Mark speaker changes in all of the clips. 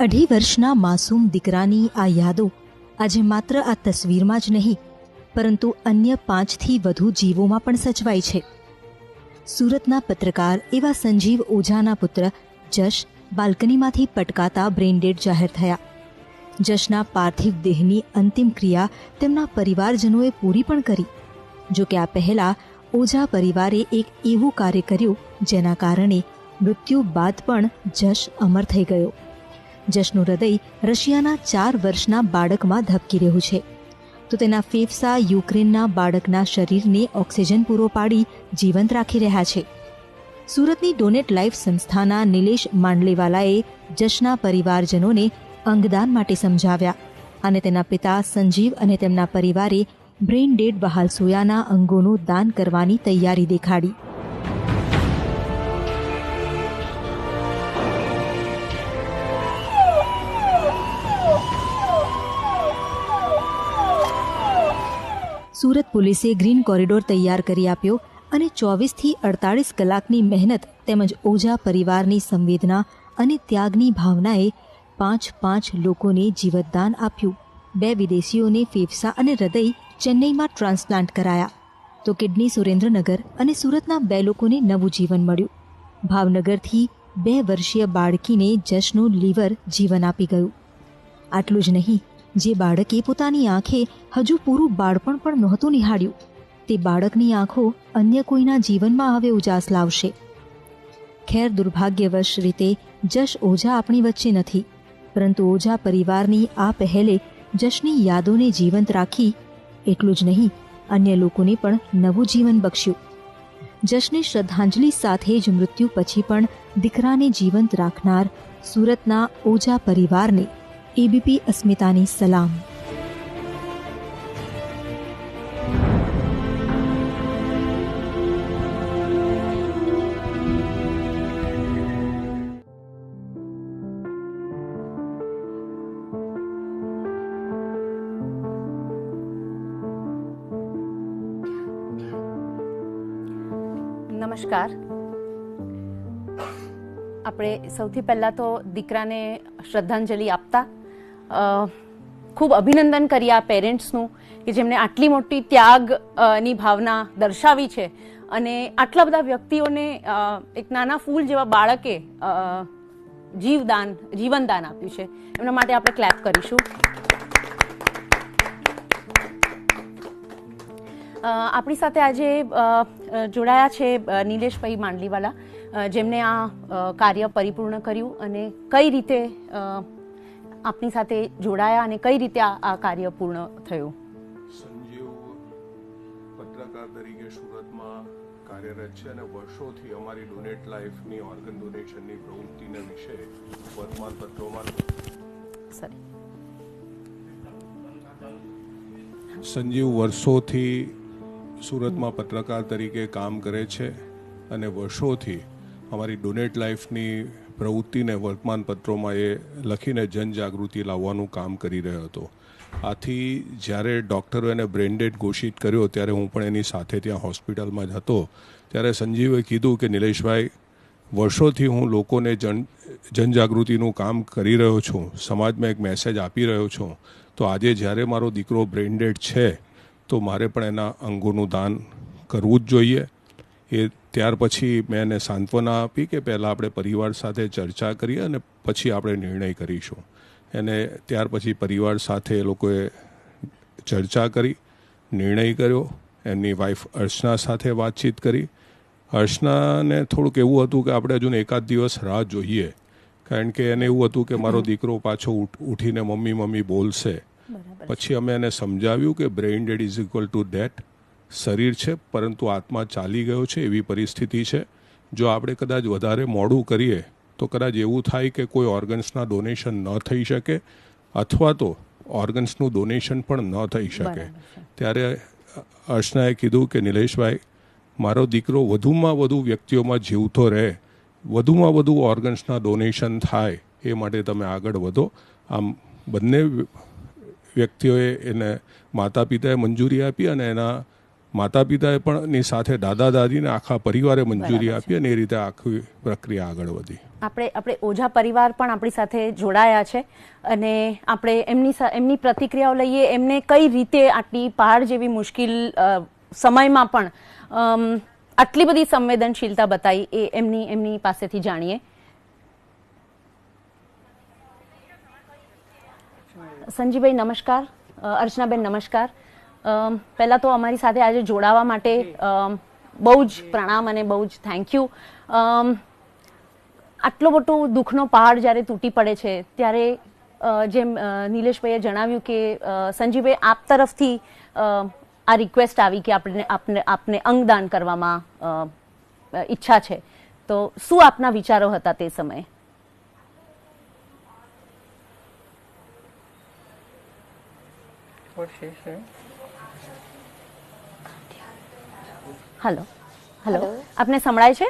Speaker 1: 2.5 વર્ષના માસૂમ દીકરાની આ યાદો આજે માત્ર આ તસવીરમાં જ નહીં પરંતુ અન્ય 5થી વધુ જીવોમાં પણ સચવાઈ છે. સુરતના પત્રકાર એવા સંજીવ ઓઝાના પુત્ર જશ બાલ્કનીમાંથી પટકાતા બ્રેઇનડેડ જાહેર થયા. જશના પાર્થિવ દેહની અંતિમ ક્રિયા તેમના પરિવારજનોએ પૂરી પણ કરી. જોકે આ પહેલાં ઓઝા પરિવારે એક એવું કાર્ય કર્યું જેના કારણે મૃત્યુ બાદ પણ જશ અમર થઈ ગયો. જશનું હૃદય રશિયાના 4 વર્ષના બાળકમાં ધબકી રહ્યું છે, તો તેના ફેફસા યુક્રેનના બાળકના શરીરને ઓક્સિજન પૂરો પાડી જીવંત રાખી રહ્યા છે. સુરતની ડોનેટ લાઈફ સંસ્થાના નિલેશ માંડલેવાલાએ જશના પરિવારજનોને અંગદાન માટે સમજાવ્યા અને તેના પિતા સંજીવ અને તેમના પરિવારે બ્રેઇન ડેડ બહાલ સોયાના અંગોનું દાન કરવાની તૈયારી દેખાડી. સુરત પોલીસે ગ્રીન કોરિડોર તૈયાર કરી આપ્યો અને 24થી 48 કલાકની મહેનત તેમજ ઓઝા પરિવારની સંવેદના અને ત્યાગની ભાવનાએ 5 લોકોને જીવતદાન આપ્યું. 2 વિદેશીઓને ફેફસા અને હૃદય ચેન્નઈમાં ટ્રાન્સપ્લાન્ટ કરાયા, તો કિડની સુરેન્દ્રનગર અને સુરતના 2 લોકોને નવું જીવન મળ્યું. ભાવનગરથી 2 વર્ષીય બાળકીને જશનું લીવર જીવન આપી ગયું. આટલું જ નહીં, જે બાળકે પોતાની આંખે હજુ પૂરું બાળપણ પણ નહોતું નિહાળ્યું, તે બાળકની આંખો અન્ય કોઈના જીવનમાં હવે ઉજાસ લાવશે. ખેર, દુર્ભાગ્યવશ રીતે જશ ઓઝા આપણી વચ્ચે નથી, પરંતુ ઓઝા પરિવારની આ પહેલે જશની યાદોને જીવંત રાખી. એટલું જ નહીં, અન્ય લોકોને પણ નવું જીવન બક્ષ્યું. જશને શ્રદ્ધાંજલિ સાથે જ મૃત્યુ પછી પણ દીકરાને જીવંત રાખનાર સુરતના ઓઝા પરિવારને એબીપી અસ્મિતાની સલામ.
Speaker 2: નમસ્કાર. આપણે સૌથી પહેલાં તો દીકરાને શ્રદ્ધાંજલિ આપતા ખૂબ અભિનંદન કરીએ આ પેરેન્ટ્સનું કે જેમણે આટલી મોટી ત્યાગની ભાવના દર્શાવી છે અને આટલા બધા વ્યક્તિઓને એક નાના ફૂલ જેવા બાળકે જીવનદાન આપ્યું છે. એમના માટે આપણે ક્લેપ કરીશું. આપણી સાથે આજે જોડાયા છે નિલેશભાઈ માંડલીવાલા, જેમણે આ કાર્ય પરિપૂર્ણ કર્યું અને કઈ રીતે આપની સાથે જોડાયા અને કઈ રીતે આ કાર્ય પૂર્ણ થયું.
Speaker 3: સંજીવ પત્રકાર તરીકે સુરતમાં કાર્યરત છે અને વર્ષોથી અમારી ડોનેટ લાઈફની ઓર્ગન ડોનેશનની પ્રવૃત્તિના વિશે વર્તમાનપત્રોમાં સંજીવ વર્ષોથી સુરતમાં પત્રકાર તરીકે કામ કરે છે અને વર્ષોથી અમારી ડોનેટ લાઈફની પ્રવૃત્તિને વર્તમાનપત્રોમાં એ લખીને જનજાગૃતિ લાવવાનું કામ કરી રહ્યો હતો. આથી જ્યારે ડૉક્ટરોએ એને બ્રેઇનડેડ ઘોષિત કર્યો ત્યારે હું પણ એની સાથે ત્યાં હોસ્પિટલમાં જ હતો. ત્યારે સંજીવે કીધું કે નિલેશભાઈ, વર્ષોથી હું લોકોને જનજાગૃતિનું કામ કરી રહ્યો છું, સમાજમાં એક મેસેજ આપી રહ્યો છું, તો આજે જ્યારે મારો દીકરો બ્રેઇનડેડ છે તો મારે પણ એના અંગોનું દાન કરવું જ જોઈએ. એ ત્યાર પછી મેં એને સાંત્વના આપી કે પહેલાં આપણે પરિવાર સાથે ચર્ચા કરીએ અને પછી આપણે નિર્ણય કરીશું. એને ત્યાર પછી પરિવાર સાથે એ લોકોએ ચર્ચા કરી, નિર્ણય કર્યો. એમની વાઈફ અર્ચના સાથે વાતચીત કરી. અર્ચનાને થોડુંક એવું હતું કે આપણે હજુ એકાદ દિવસ રાહ જોઈએ, કારણ કે એને એવું હતું કે મારો દીકરો પાછો ઉઠીને મમ્મી મમ્મી બોલશે. પછી અમે એને સમજાવ્યું કે brain dead is equal to death. શરીર છે પરંતુ આત્મા ચાલી ગયો છે એવી પરિસ્થિતિ છે. જો આપણે કદાચ વધારે મોડું કરીએ તો કદાચ એવું થાય કે કોઈ ઓર્ગન્સના ડોનેશન ન થઈ શકે અથવા તો ઓર્ગન્સનું ડોનેશન પણ ન થઈ શકે. ત્યારે અર્ચનાએ કીધું કે નિલેશભાઈ, મારો દીકરો વધુમાં વધુ વ્યક્તિઓમાં જીવતો રહે, વધુમાં વધુ ઓર્ગન્સના ડોનેશન થાય, એ માટે તમે આગળ વધો. આમ બંને વ્યક્તિઓએ એને માતા પિતાએ મંજૂરી આપી અને એના માતા પિતાએ પણ ની સાથે દાદા દાદીને આખા પરિવારે મંજૂરી આપી અને એ રીતે આખી પ્રક્રિયા આગળ વધી.
Speaker 2: આપણે ઓઝા પરિવાર પણ આપણી સાથે જોડાયા છે અને આપણે એમની પ્રતિક્રિયાઓ લઈએ. એમને કઈ રીતે આટલી પહાડ જેવી મુશ્કેલ સમયમાં પણ આટલી બધી સંવેદનશીલતા બતાવી એ એમની પાસેથી જાણીએ. સંજીભાઈ નમસ્કાર, અર્ચનાબેન નમસ્કાર. પહેલા તો અમારી સાથે આજે જોડાવા માટે બહુ જ પ્રણામ અને બહુ જ થેન્ક યુ. આટલો મોટો દુઃખનો પહાડ જ્યારે તૂટી પડે છે ત્યારે જેમ નિલેશભાઈએ જણાવ્યું કે સંજીવભાઈ આપ તરફથી આ રિક્વેસ્ટ આવી કે આપને અંગદાન કરવામાં ઈચ્છા છે, તો શું આપના વિચારો હતા તે સમયે? હેલો હેલો, આપને સંભળાય છે?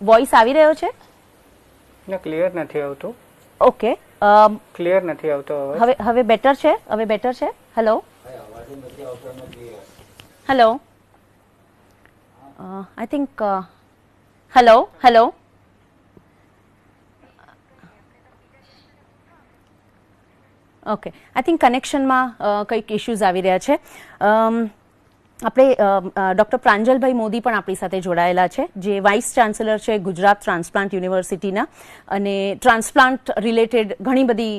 Speaker 2: વોઇસ આવી રહ્યો છે?
Speaker 4: ક્લિયર નથી આવતું.
Speaker 2: ઓકે,
Speaker 4: ક્લિયર નથી આવતો.
Speaker 2: હવે બેટર છે? હવે બેટર છે? Hello hello, I think hello hello, okay, I think કનેક્શનમાં કંઈક ઇશ્યુઝ આવી રહ્યા છે. આપણે ડૉક્ટર પ્રાંજલભાઈ મોદી પણ આપણી સાથે જોડાયેલા છે, જે વાઇસ ચાન્સેલર છે ગુજરાત ટ્રાન્સપ્લાન્ટ યુનિવર્સિટીના, અને ટ્રાન્સપ્લાન્ટ રિલેટેડ ઘણી બધી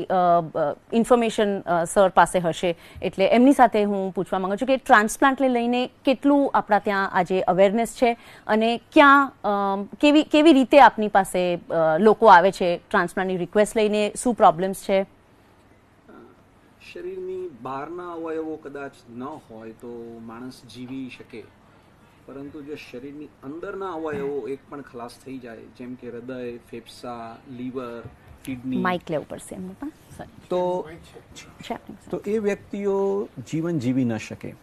Speaker 2: ઇન્ફોર્મેશન સર પાસે હશે, એટલે એમની સાથે હું પૂછવા માંગુ છું કે ટ્રાન્સપ્લાન્ટને લઈને કેટલું આપણા ત્યાં આજે અવેરનેસ છે અને ક્યાં કેવી રીતે આપની પાસે લોકો આવે છે ટ્રાન્સપ્લાન્ટની રિક્વેસ્ટ લઈને, શું પ્રોબ્લેમ્સ છે?
Speaker 5: શરીરની બહારના અવયવો કદાચ ન હોય તો માણસ જીવી શકે, પરંતુ જો શરીરની અંદરના અવયવો એક પણ ખલાસ થઈ જાય, જેમ કે હૃદય, ફેફસા, લીવર, કિડની,
Speaker 2: માઇક લેવું પડશે એમને પણ,
Speaker 5: તો એ વ્યક્તિઓ જીવન જીવી ન શકે.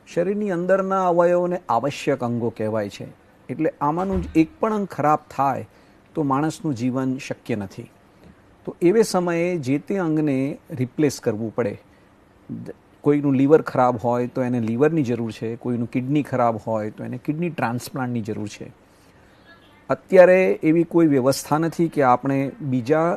Speaker 5: શરીરની અંદરના અવયવોને આવશ્યક અંગો કહેવાય છે, એટલે આમાંનું એક પણ અંગ ખરાબ થાય તો માણસનું જીવન શક્ય નથી. તો એવે સમયે જે તે અંગને રિપ્લેસ કરવું પડે. કોઈનું લીવર ખરાબ હોય તો એને લીવરની જરૂર છે, કોઈનું કિડની ખરાબ હોય તો એને કિડની ટ્રાન્સપ્લાન્ટની જરૂર છે. અત્યારે એવી કોઈ વ્યવસ્થા નથી કે આપણે બીજા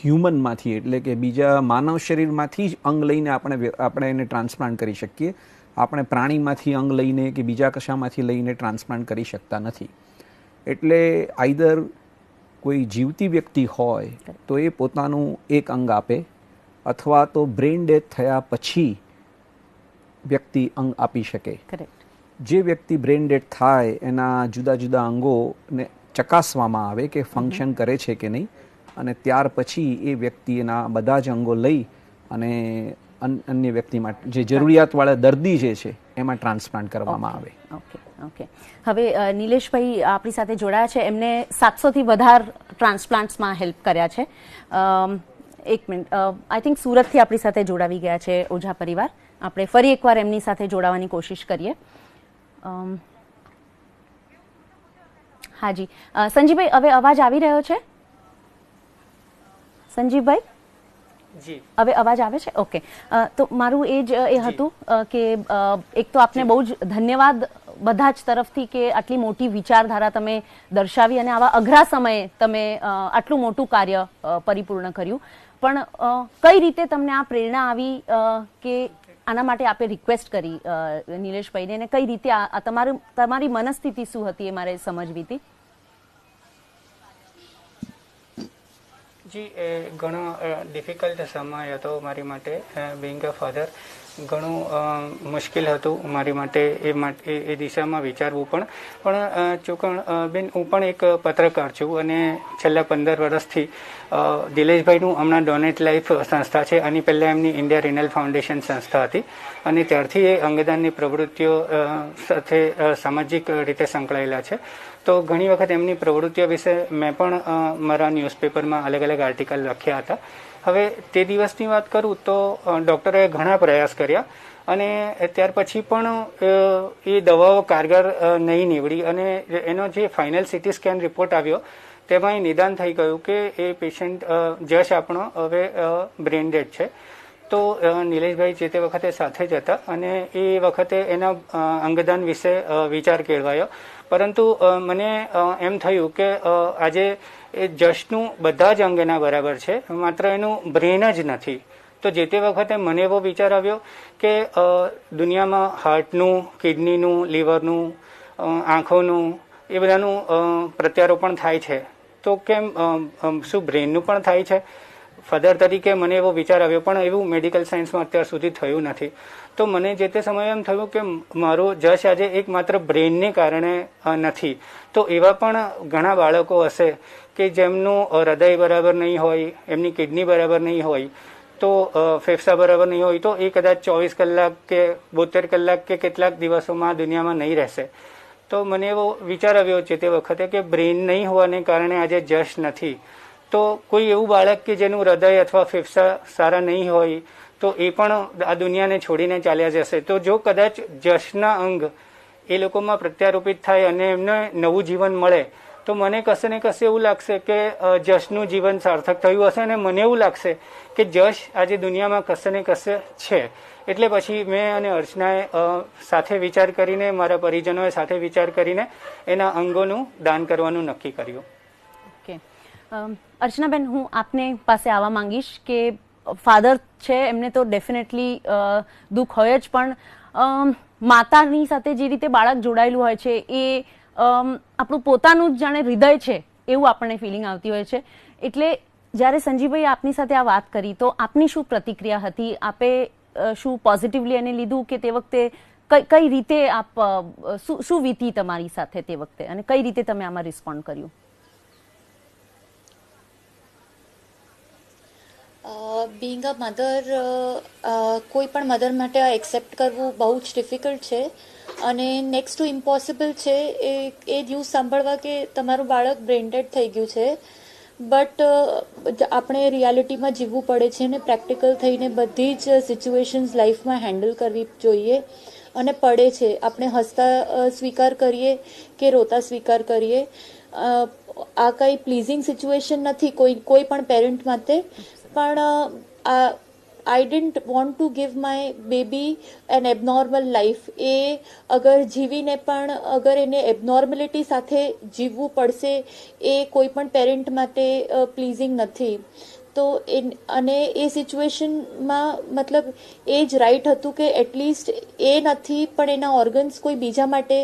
Speaker 5: હ્યુમનમાંથી, એટલે કે બીજા માનવ શરીરમાંથી જ અંગ લઈને આપણે એને ટ્રાન્સપ્લાન્ટ કરી શકીએ. આપણે પ્રાણીમાંથી અંગ લઈને કે બીજા કશામાંથી લઈને ટ્રાન્સપ્લાન્ટ કરી શકતા નથી. એટલે આઈધર કોઈ જીવતી વ્યક્તિ હોય તો એ પોતાનું એક અંગ આપે, અથવા તો બ્રેઇન ડેથ થયા પછી વ્યક્તિ અંગ આપી શકે. જે વ્યક્તિ બ્રેઇન ડેથ થાય એના જુદા જુદા અંગોને ચકાસવામાં આવે કે ફંક્શન કરે છે કે નહીં, અને ત્યાર પછી એ વ્યક્તિ એના બધા જ અંગો લઈ અને અન્ય વ્યક્તિ માટે, જે જરૂરિયાતવાળા દર્દી જે છે એમાં ટ્રાન્સપ્લાન્ટ કરવામાં આવે.
Speaker 2: ઓકે ઓકે, હવે નિલેશભાઈ આપણી સાથે જોડાયા છે, એમને 700થી વધારે ટ્રાન્સપ્લાન્ટ્સમાં હેલ્પ કર્યા છે. એક મિનિટ, આઈ થિંક સુરતથી આપણી સાથે જોડાવી ગયા છે ઓઝા પરિવાર. આપણે ફરી એકવાર એમની સાથે જોડાવાની કોશિશ કરીએ. હાજી સંજીવભાઈ, હવે અવાજ આવી રહ્યો છે? સંજીવભાઈ
Speaker 4: જી,
Speaker 2: હવે અવાજ આવે છે? ઓકે, તો મારું એ હતું કે એક તો આપને બહુ જ ધન્યવાદ બધા જ તરફથી કે આટલી મોટી વિચારધારા તમે દર્શાવી અને આવા અઘરા સમયે તમે આટલું મોટું કાર્ય પરિપૂર્ણ કર્યું. પણ કઈ રીતે તમને આ પ્રેરણા આવી કે આના માટે આપે રિક્વેસ્ટ કરી નિલેશભાઈને, અને કઈ રીતે આ તમારી મનસ્થિતિ શું હતી એ મારે સમજવી હતી.
Speaker 4: જી, એ ઘણો ડિફિકલ્ટ સમય હતો મારી માટે. બિંગ અ ફાધર ઘણું મુશ્કેલ હતું મારી માટે એ દિશામાં વિચારવું પણ ચોક્કસ બેન, હું પણ એક પત્રકાર છું અને છેલ્લા 15 વર્ષથી દિલેશભાઈનું હમણાં ડોનેટ લાઈફ સંસ્થા છે, આની પહેલાં એમની ઇન્ડિયા રિનલ ફાઉન્ડેશન સંસ્થા હતી, અને ત્યારથી એ અંગદાનની પ્રવૃત્તિઓ સાથે સામાજિક રીતે સંકળાયેલા છે. તો ઘણી વખત એમની પ્રવૃત્તિઓ વિશે મેં પણ મારા ન્યૂઝપેપરમાં અલગ અલગ આર્ટિકલ લખ્યા હતા. હવે તે દિવસની વાત કરું તો ડૉક્ટરોએ ઘણા પ્રયાસ કર્યા, અને ત્યાર પછી પણ એ દવાઓ કારગર નહીં નીવડી, અને એનો જે ફાઇનલ સીટી સ્કેન રિપોર્ટ આવ્યો તેમાં એ નિદાન થઈ ગયું કે એ પેશન્ટ જશ આપણો હવે બ્રેઇન ડેડ છે. તો નિલેશભાઈ જે તે વખતે સાથે જ હતા, અને એ વખતે એના અંગદાન વિશે વિચાર કેળવાયો. પરંતુ મને એમ થયું કે આજે એ જશનું બધા જ અંગ એના બરાબર છે, માત્ર એનું બ્રેન જ નથી. તો જે તે વખતે મને એવો વિચાર આવ્યો કે દુનિયામાં હાર્ટનું, કિડનીનું, લીવરનું, આંખોનું એ બધાનું પ્રત્યારોપણ થાય છે, તો કેમ શું બ્રેનનું પણ થાય છે? ફાધર તરીકે મને એવો વિચાર આવ્યો, પણ એવું મેડિકલ સાયન્સમાં અત્યાર સુધી થયું નથી. તો મને જે તે સમયે એમ થયું કે મારો જશ આજે એકમાત્ર બ્રેનને કારણે નથી. તો એવા પણ ઘણા બાળકો હશે કે જેમનું હૃદય બરાબર નહીં હોય, એમની કિડની બરાબર નહીં હોય, તો ફેફસા બરાબર નહીં હોય, તો એ કદાચ 24 કલાક કે 72 કલાક કે કેટલાક દિવસોમાં દુનિયામાં નહીં રહેશે. તો મને એવો વિચાર આવ્યો છે તે વખતે કે બ્રેન નહીં હોવાને કારણે આજે જશ નથી. તો કોઈ એવું બાળક કે જેનું હૃદય અથવા ફેફસા સારા નહીં હોય, તો એ પણ આ દુનિયાને છોડીને ચાલ્યા જશે. તો જો કદાચ જશના અંગ એ લોકોમાં પ્રત્યારોપિત થાય અને એમને નવું જીવન મળે, તો મને કશે ને કશે એવું લાગશે કે જશનું જીવન સાર્થક થયું હશે, અને મને એવું લાગશે કે જશ આજે દુનિયામાં કશે ને કશે છે. એટલે પછી મેં અને અર્ચનાએ સાથે વિચાર કરીને, મારા પરિજનોએ સાથે વિચાર કરીને એના અંગોનું દાન કરવાનું નક્કી કર્યું.
Speaker 2: ઓકે, અર્ચનાબેન, હું આપને પાસે આવવા માંગીશ કે ફાધર છે, એમને તો ડેફિનેટલી દુઃખ હોય જ, પણ માતાની સાથે જે રીતે બાળક જોડાયેલું હોય છે એ આપણું પોતાનું જ જાણે હૃદય છે એવું આપણને ફિલિંગ આવતી હોય છે. એટલે જ્યારે સંજીવભાઈ આપની સાથે આ વાત કરી, તો આપની શું પ્રતિક્રિયા હતી? આપે શું પોઝિટિવલી એને લીધું કે તે વખતે કઈ રીતે આપ શું વીતી તમારી સાથે તે વખતે, અને કઈ રીતે તમે આમાં રિસ્પોન્ડ કર્યું?
Speaker 6: બિંગ અ મધર, કોઈ પણ મધર માટે આ એક્સેપ્ટ કરવું બહુ જ ડિફિકલ્ટ છે અને નેક્સ્ટ ટુ ઇમ્પોસિબલ છે એ ન્યૂઝ સાંભળવા કે તમારું બાળક બ્રેન ડેડ થઈ ગયું છે. બટ આપણે રિયાલિટીમાં જીવવું પડે છે અને પ્રેક્ટિકલ થઈને બધી જ સિચ્યુએશન્સ લાઈફમાં હેન્ડલ કરવી જોઈએ અને પડે છે. આપણે હસતા સ્વીકાર કરીએ કે રોતા સ્વીકાર કરીએ, આ કંઈ પ્લીઝિંગ સિચ્યુએશન નથી કોઈ પણ પેરેન્ટ માટે. પણ I didn't want to give my baby an abnormal life. એ અગર જીવીને પણ અગર એને એબનોર્મલિટી સાથે જીવવું પડશે, એ કોઈ પણ પેરેન્ટ માટે પ્લીઝિંગ નથી. તો અને એ સિચ્યુએશનમાં મતલબ એ જ રાઈટ હતું કે એટલીસ્ટ એ નથી પણ એના ઓર્ગન્સ કોઈ બીજા માટે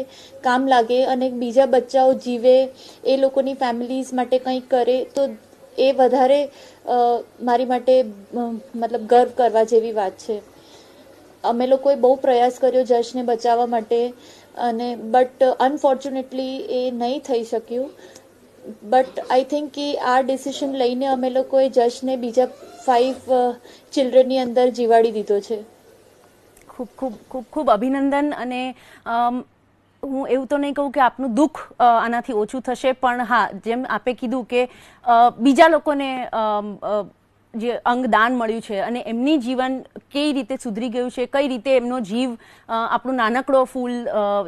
Speaker 6: કામ લાગે અને બીજા બચ્ચાઓ જીવે, એ લોકોની ફેમિલીઝ માટે કંઈક કરે, તો એ વધારે મારી માટે મતલબ ગર્વ કરવા જેવી વાત છે. અમે લોકોએ બહુ પ્રયાસ કર્યો જશને બચાવવા માટે, અને બટ અનફોર્ચ્યુનેટલી એ નહીં થઈ શક્યું. બટ આઈ થિંક કે આ ડિસિશન લઈને અમે લોકોએ જશને બીજા 5 ચિલ્ડ્રનની અંદર જીવાડી દીધો છે.
Speaker 2: ખૂબ ખૂબ ખૂબ ખૂબ અભિનંદન. અને હું એવું તો નહીં કહું કે આપનું દુઃખ આનાથી ઓછું થશે, પણ હા, જેમ આપે કીધું કે બીજા લોકોને જે અંગદાન મળ્યું છે અને એમની જીવન કઈ રીતે સુધરી ગયું છે, કઈ રીતે એમનો જીવ આપણું નાનકડો ફૂલ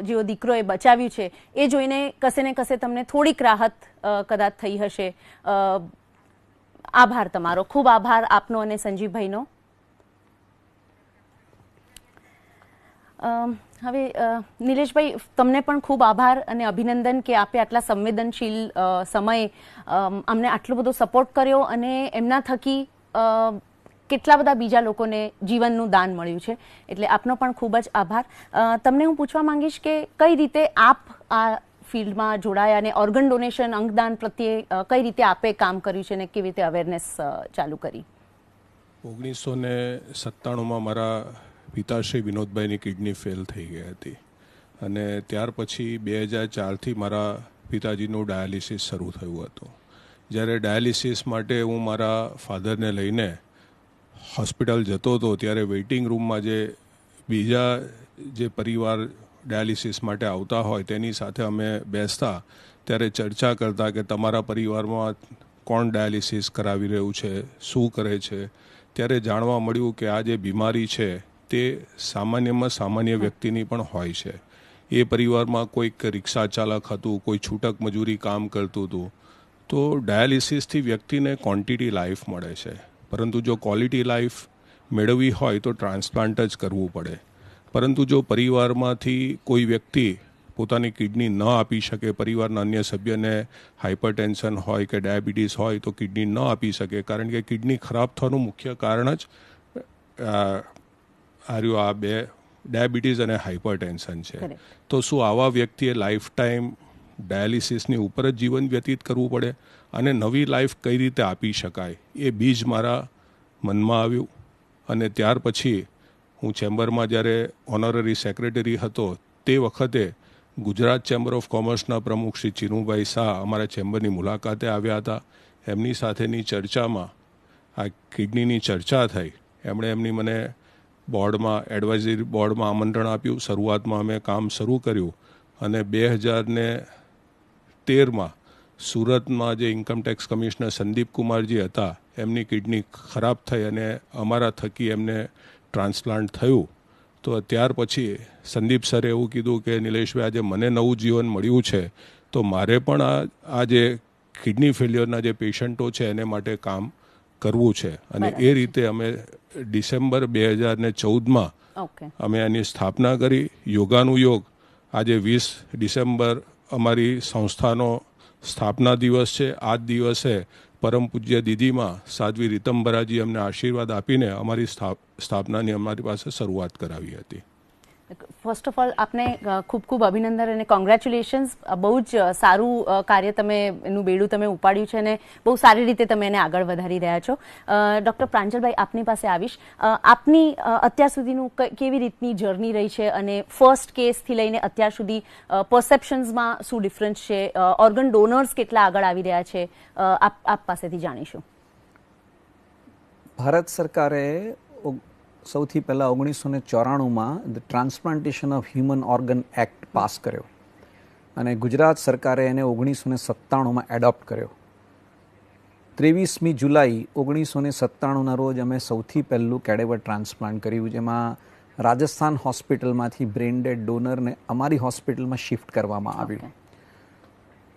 Speaker 2: જેવો દીકરો એ બચાવ્યું છે, એ જોઈને કશે ને કશે તમને થોડીક રાહત કદાચ થઈ હશે. આભાર તમારો, ખૂબ આભાર આપનો અને સંજીવભાઈનો. હવે નિલેશભાઈ, તમને પણ ખૂબ આભાર અને અભિનંદન કે આપે આટલા સંવેદનશીલ સમયે અમને આટલો બધો સપોર્ટ કર્યો અને એમના થકી કેટલા બધા બીજા લોકોને જીવનનું દાન મળ્યું છે. એટલે આપનો પણ ખૂબ જ આભાર. તમને હું પૂછવા માંગીશ કે કઈ રીતે આપ આ ફિલ્ડમાં જોડાયા અને ઓર્ગન ડોનેશન, અંગદાન પ્રત્યે કઈ રીતે આપે કામ કર્યું છે અને કેવી રીતે અવેરનેસ ચાલુ કરી?
Speaker 3: 1997માં મારા પિતાશ્રી વિનોદભાઈની કિડની ફેલ થઈ ગઈ હતી અને ત્યાર પછી 2004થી મારા પિતાજીનું ડાયાલિસિસ શરૂ થયું હતું. જ્યારે ડાયાલિસિસ માટે હું મારા ફાધરને લઈને હોસ્પિટલ જતો હતો, ત્યારે વેઇટિંગ રૂમમાં બીજા જે પરિવાર ડાયાલિસિસ માટે આવતા હોય તેની સાથે અમે બેસતા, ત્યારે ચર્ચા કરતા કે તમારા પરિવારમાં કોણ ડાયાલિસિસ કરાવી રહ્યું છે, શું કરે છે. ત્યારે જાણવા મળ્યું કે આ જે બીમારી છે તે સામાન્યમાં સામાન્ય વ્યક્તિની પણ હોય છે. એ પરિવારમાં કોઈક રિક્ષા ચાલક હતું, કોઈ છૂટક મજૂરી કામ કરતું હતું. તો ડાયાલિસિસથી વ્યક્તિને ક્વોન્ટિટી લાઈફ મળે છે, પરંતુ જો ક્વોલિટી લાઈફ મેળવવી હોય તો ટ્રાન્સપ્લાન્ટ જ કરવું પડે. પરંતુ જો પરિવારમાંથી કોઈ વ્યક્તિ પોતાની કિડની ન આપી શકે, પરિવારના અન્ય સભ્યને હાઇપરટેન્શન હોય કે ડાયાબિટીસ હોય તો કિડની ન આપી શકે, કારણ કે કિડની ખરાબ થવાનું મુખ્ય કારણ જ આ બે ડાયાબિટીસ અને હાઇપરટેન્શન છે. તો શું આવા વ્યક્તિએ લાઈફ ટાઈમ ડાયાલિસિસની ઉપર જ જીવન વ્યતીત કરવું પડે? અને નવી લાઈફ કઈ રીતે આપી શકાય એ બીજ મારા મનમાં આવ્યું. અને ત્યાર પછી હું ચેમ્બરમાં જ્યારે ઓનરરી સેક્રેટરી હતો તે વખતે ગુજરાત ચેમ્બર ઓફ કોમર્સના પ્રમુખ શ્રી ચિરુભાઈ શાહ અમારા ચેમ્બરની મુલાકાતે આવ્યા હતા. એમની સાથેની ચર્ચામાં આ કિડનીની ચર્ચા થઈ. એમણે એમની મને બોર્ડમાં એડવાઇઝરી બોર્ડમાં આમંત્રણ આપ્યું. શરૂઆતમાં અમે કામ શરૂ કર્યું અને 2013માં સુરતમાં જે ઇન્કમટેક્સ કમિશનર સંદીપ કુમારજી હતા એમની કિડની ખરાબ થઈ અને અમારા થકી એમને ટ્રાન્સપ્લાન્ટ થયું. તો ત્યાર પછી સંદીપ સરે એવું કીધું કે નિલેશભાઈ, આજે મને નવું જીવન મળ્યું છે તો મારે પણ આ જે કિડની ફેલિયરના જે પેશન્ટો છે એને માટે કામ કરવું છે. અને એ રીતે અમે ડિસેમ્બર 2014માં અમે એની સ્થાપના કરી. યોગાનું યોગ આજે 20 ડિસેમ્બર અમારી સંસ્થાનો સ્થાપના દિવસ છે. આ જ દિવસે પરમ પૂજ્ય દીદીમાં સાધ્વી રીતંબરાજી અમને આશીર્વાદ આપીને અમારી સ્થાપનાની અમારી પાસે શરૂઆત કરાવી હતી.
Speaker 2: ફર્સ્ટ ઓફ ઓલ આપને ખૂબ ખૂબ અભિનંદન અને કોંગ્રેચ્યુલેશન્સ. બહુ જ સારું કાર્ય તમે એનું બેડું તમે ઉપાડ્યું છે અને બહુ સારી રીતે તમે એને આગળ વધારી રહ્યા છો. ડૉક્ટર પ્રાંજલભાઈ, આપની પાસે આવીશ. આપની અત્યાર સુધીનું કેવી રીતની જર્ની રહી છે અને ફર્સ્ટ કેસથી લઈને અત્યાર સુધી પરસેપ્શન્સમાં શું ડિફરન્સ છે, ઓર્ગન ડોનર્સ કેટલા આગળ આવી રહ્યા છે, આપ પાસેથી જાણીશું.
Speaker 5: ભારત સરકારે સૌથી પહેલાં 1994માં the transplantation of human organ act pass કર્યો અને ગુજરાત સરકારે એને 1997માં એડોપ્ટ કર્યો. 23મી જુલાઈ 1997ના રોજ અમે સૌથી પહેલું કેડેવર ટ્રાન્સપ્લાન્ટ કર્યું, જેમાં રાજસ્થાન હોસ્પિટલમાંથી બ્રેઇન ડેડ ડોનરને અમારી હોસ્પિટલમાં શિફ્ટ કરવામાં આવ્યું.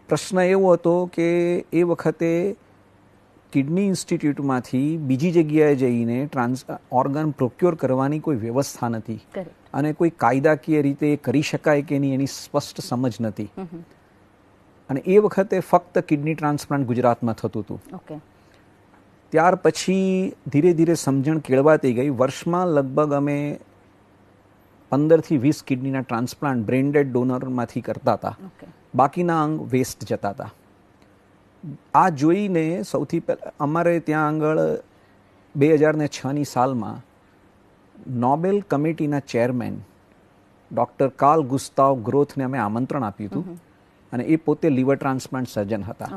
Speaker 5: પ્રશ્ન એવો હતો કે એ વખતે કિડની ઇન્સ્ટિટ્યૂટમાંથી બીજી જગ્યાએ જઈને ઓર્ગન પ્રોક્યોર કરવાની કોઈ વ્યવસ્થા નથી અને કોઈ કાયદાકીય રીતે કરી શકાય કે નહીં એની સ્પષ્ટ સમજ નથી. અને એ વખતે ફક્ત કિડની ટ્રાન્સપ્લાન્ટ ગુજરાતમાં થતું હતું. ત્યાર પછી ધીરે ધીરે સમજણ કેળવાતી ગઈ. વર્ષમાં લગભગ અમે 15થી 20 કિડનીના ટ્રાન્સપ્લાન્ટ બ્રેઇન ડેડ ડોનરમાંથી કરતા હતા. બાકીના અંગ વેસ્ટ જતા હતા. આ જોઈને સૌથી પહેલાં અમારે ત્યાં આગળ 2006ની સાલમાં નોબેલ કમિટીના ચેરમેન ડૉક્ટર કાર્લ ગુસ્તાવ ગ્રોથને અમે આમંત્રણ આપ્યું હતું અને એ પોતે લીવર ટ્રાન્સપ્લાન્ટ સર્જન હતા.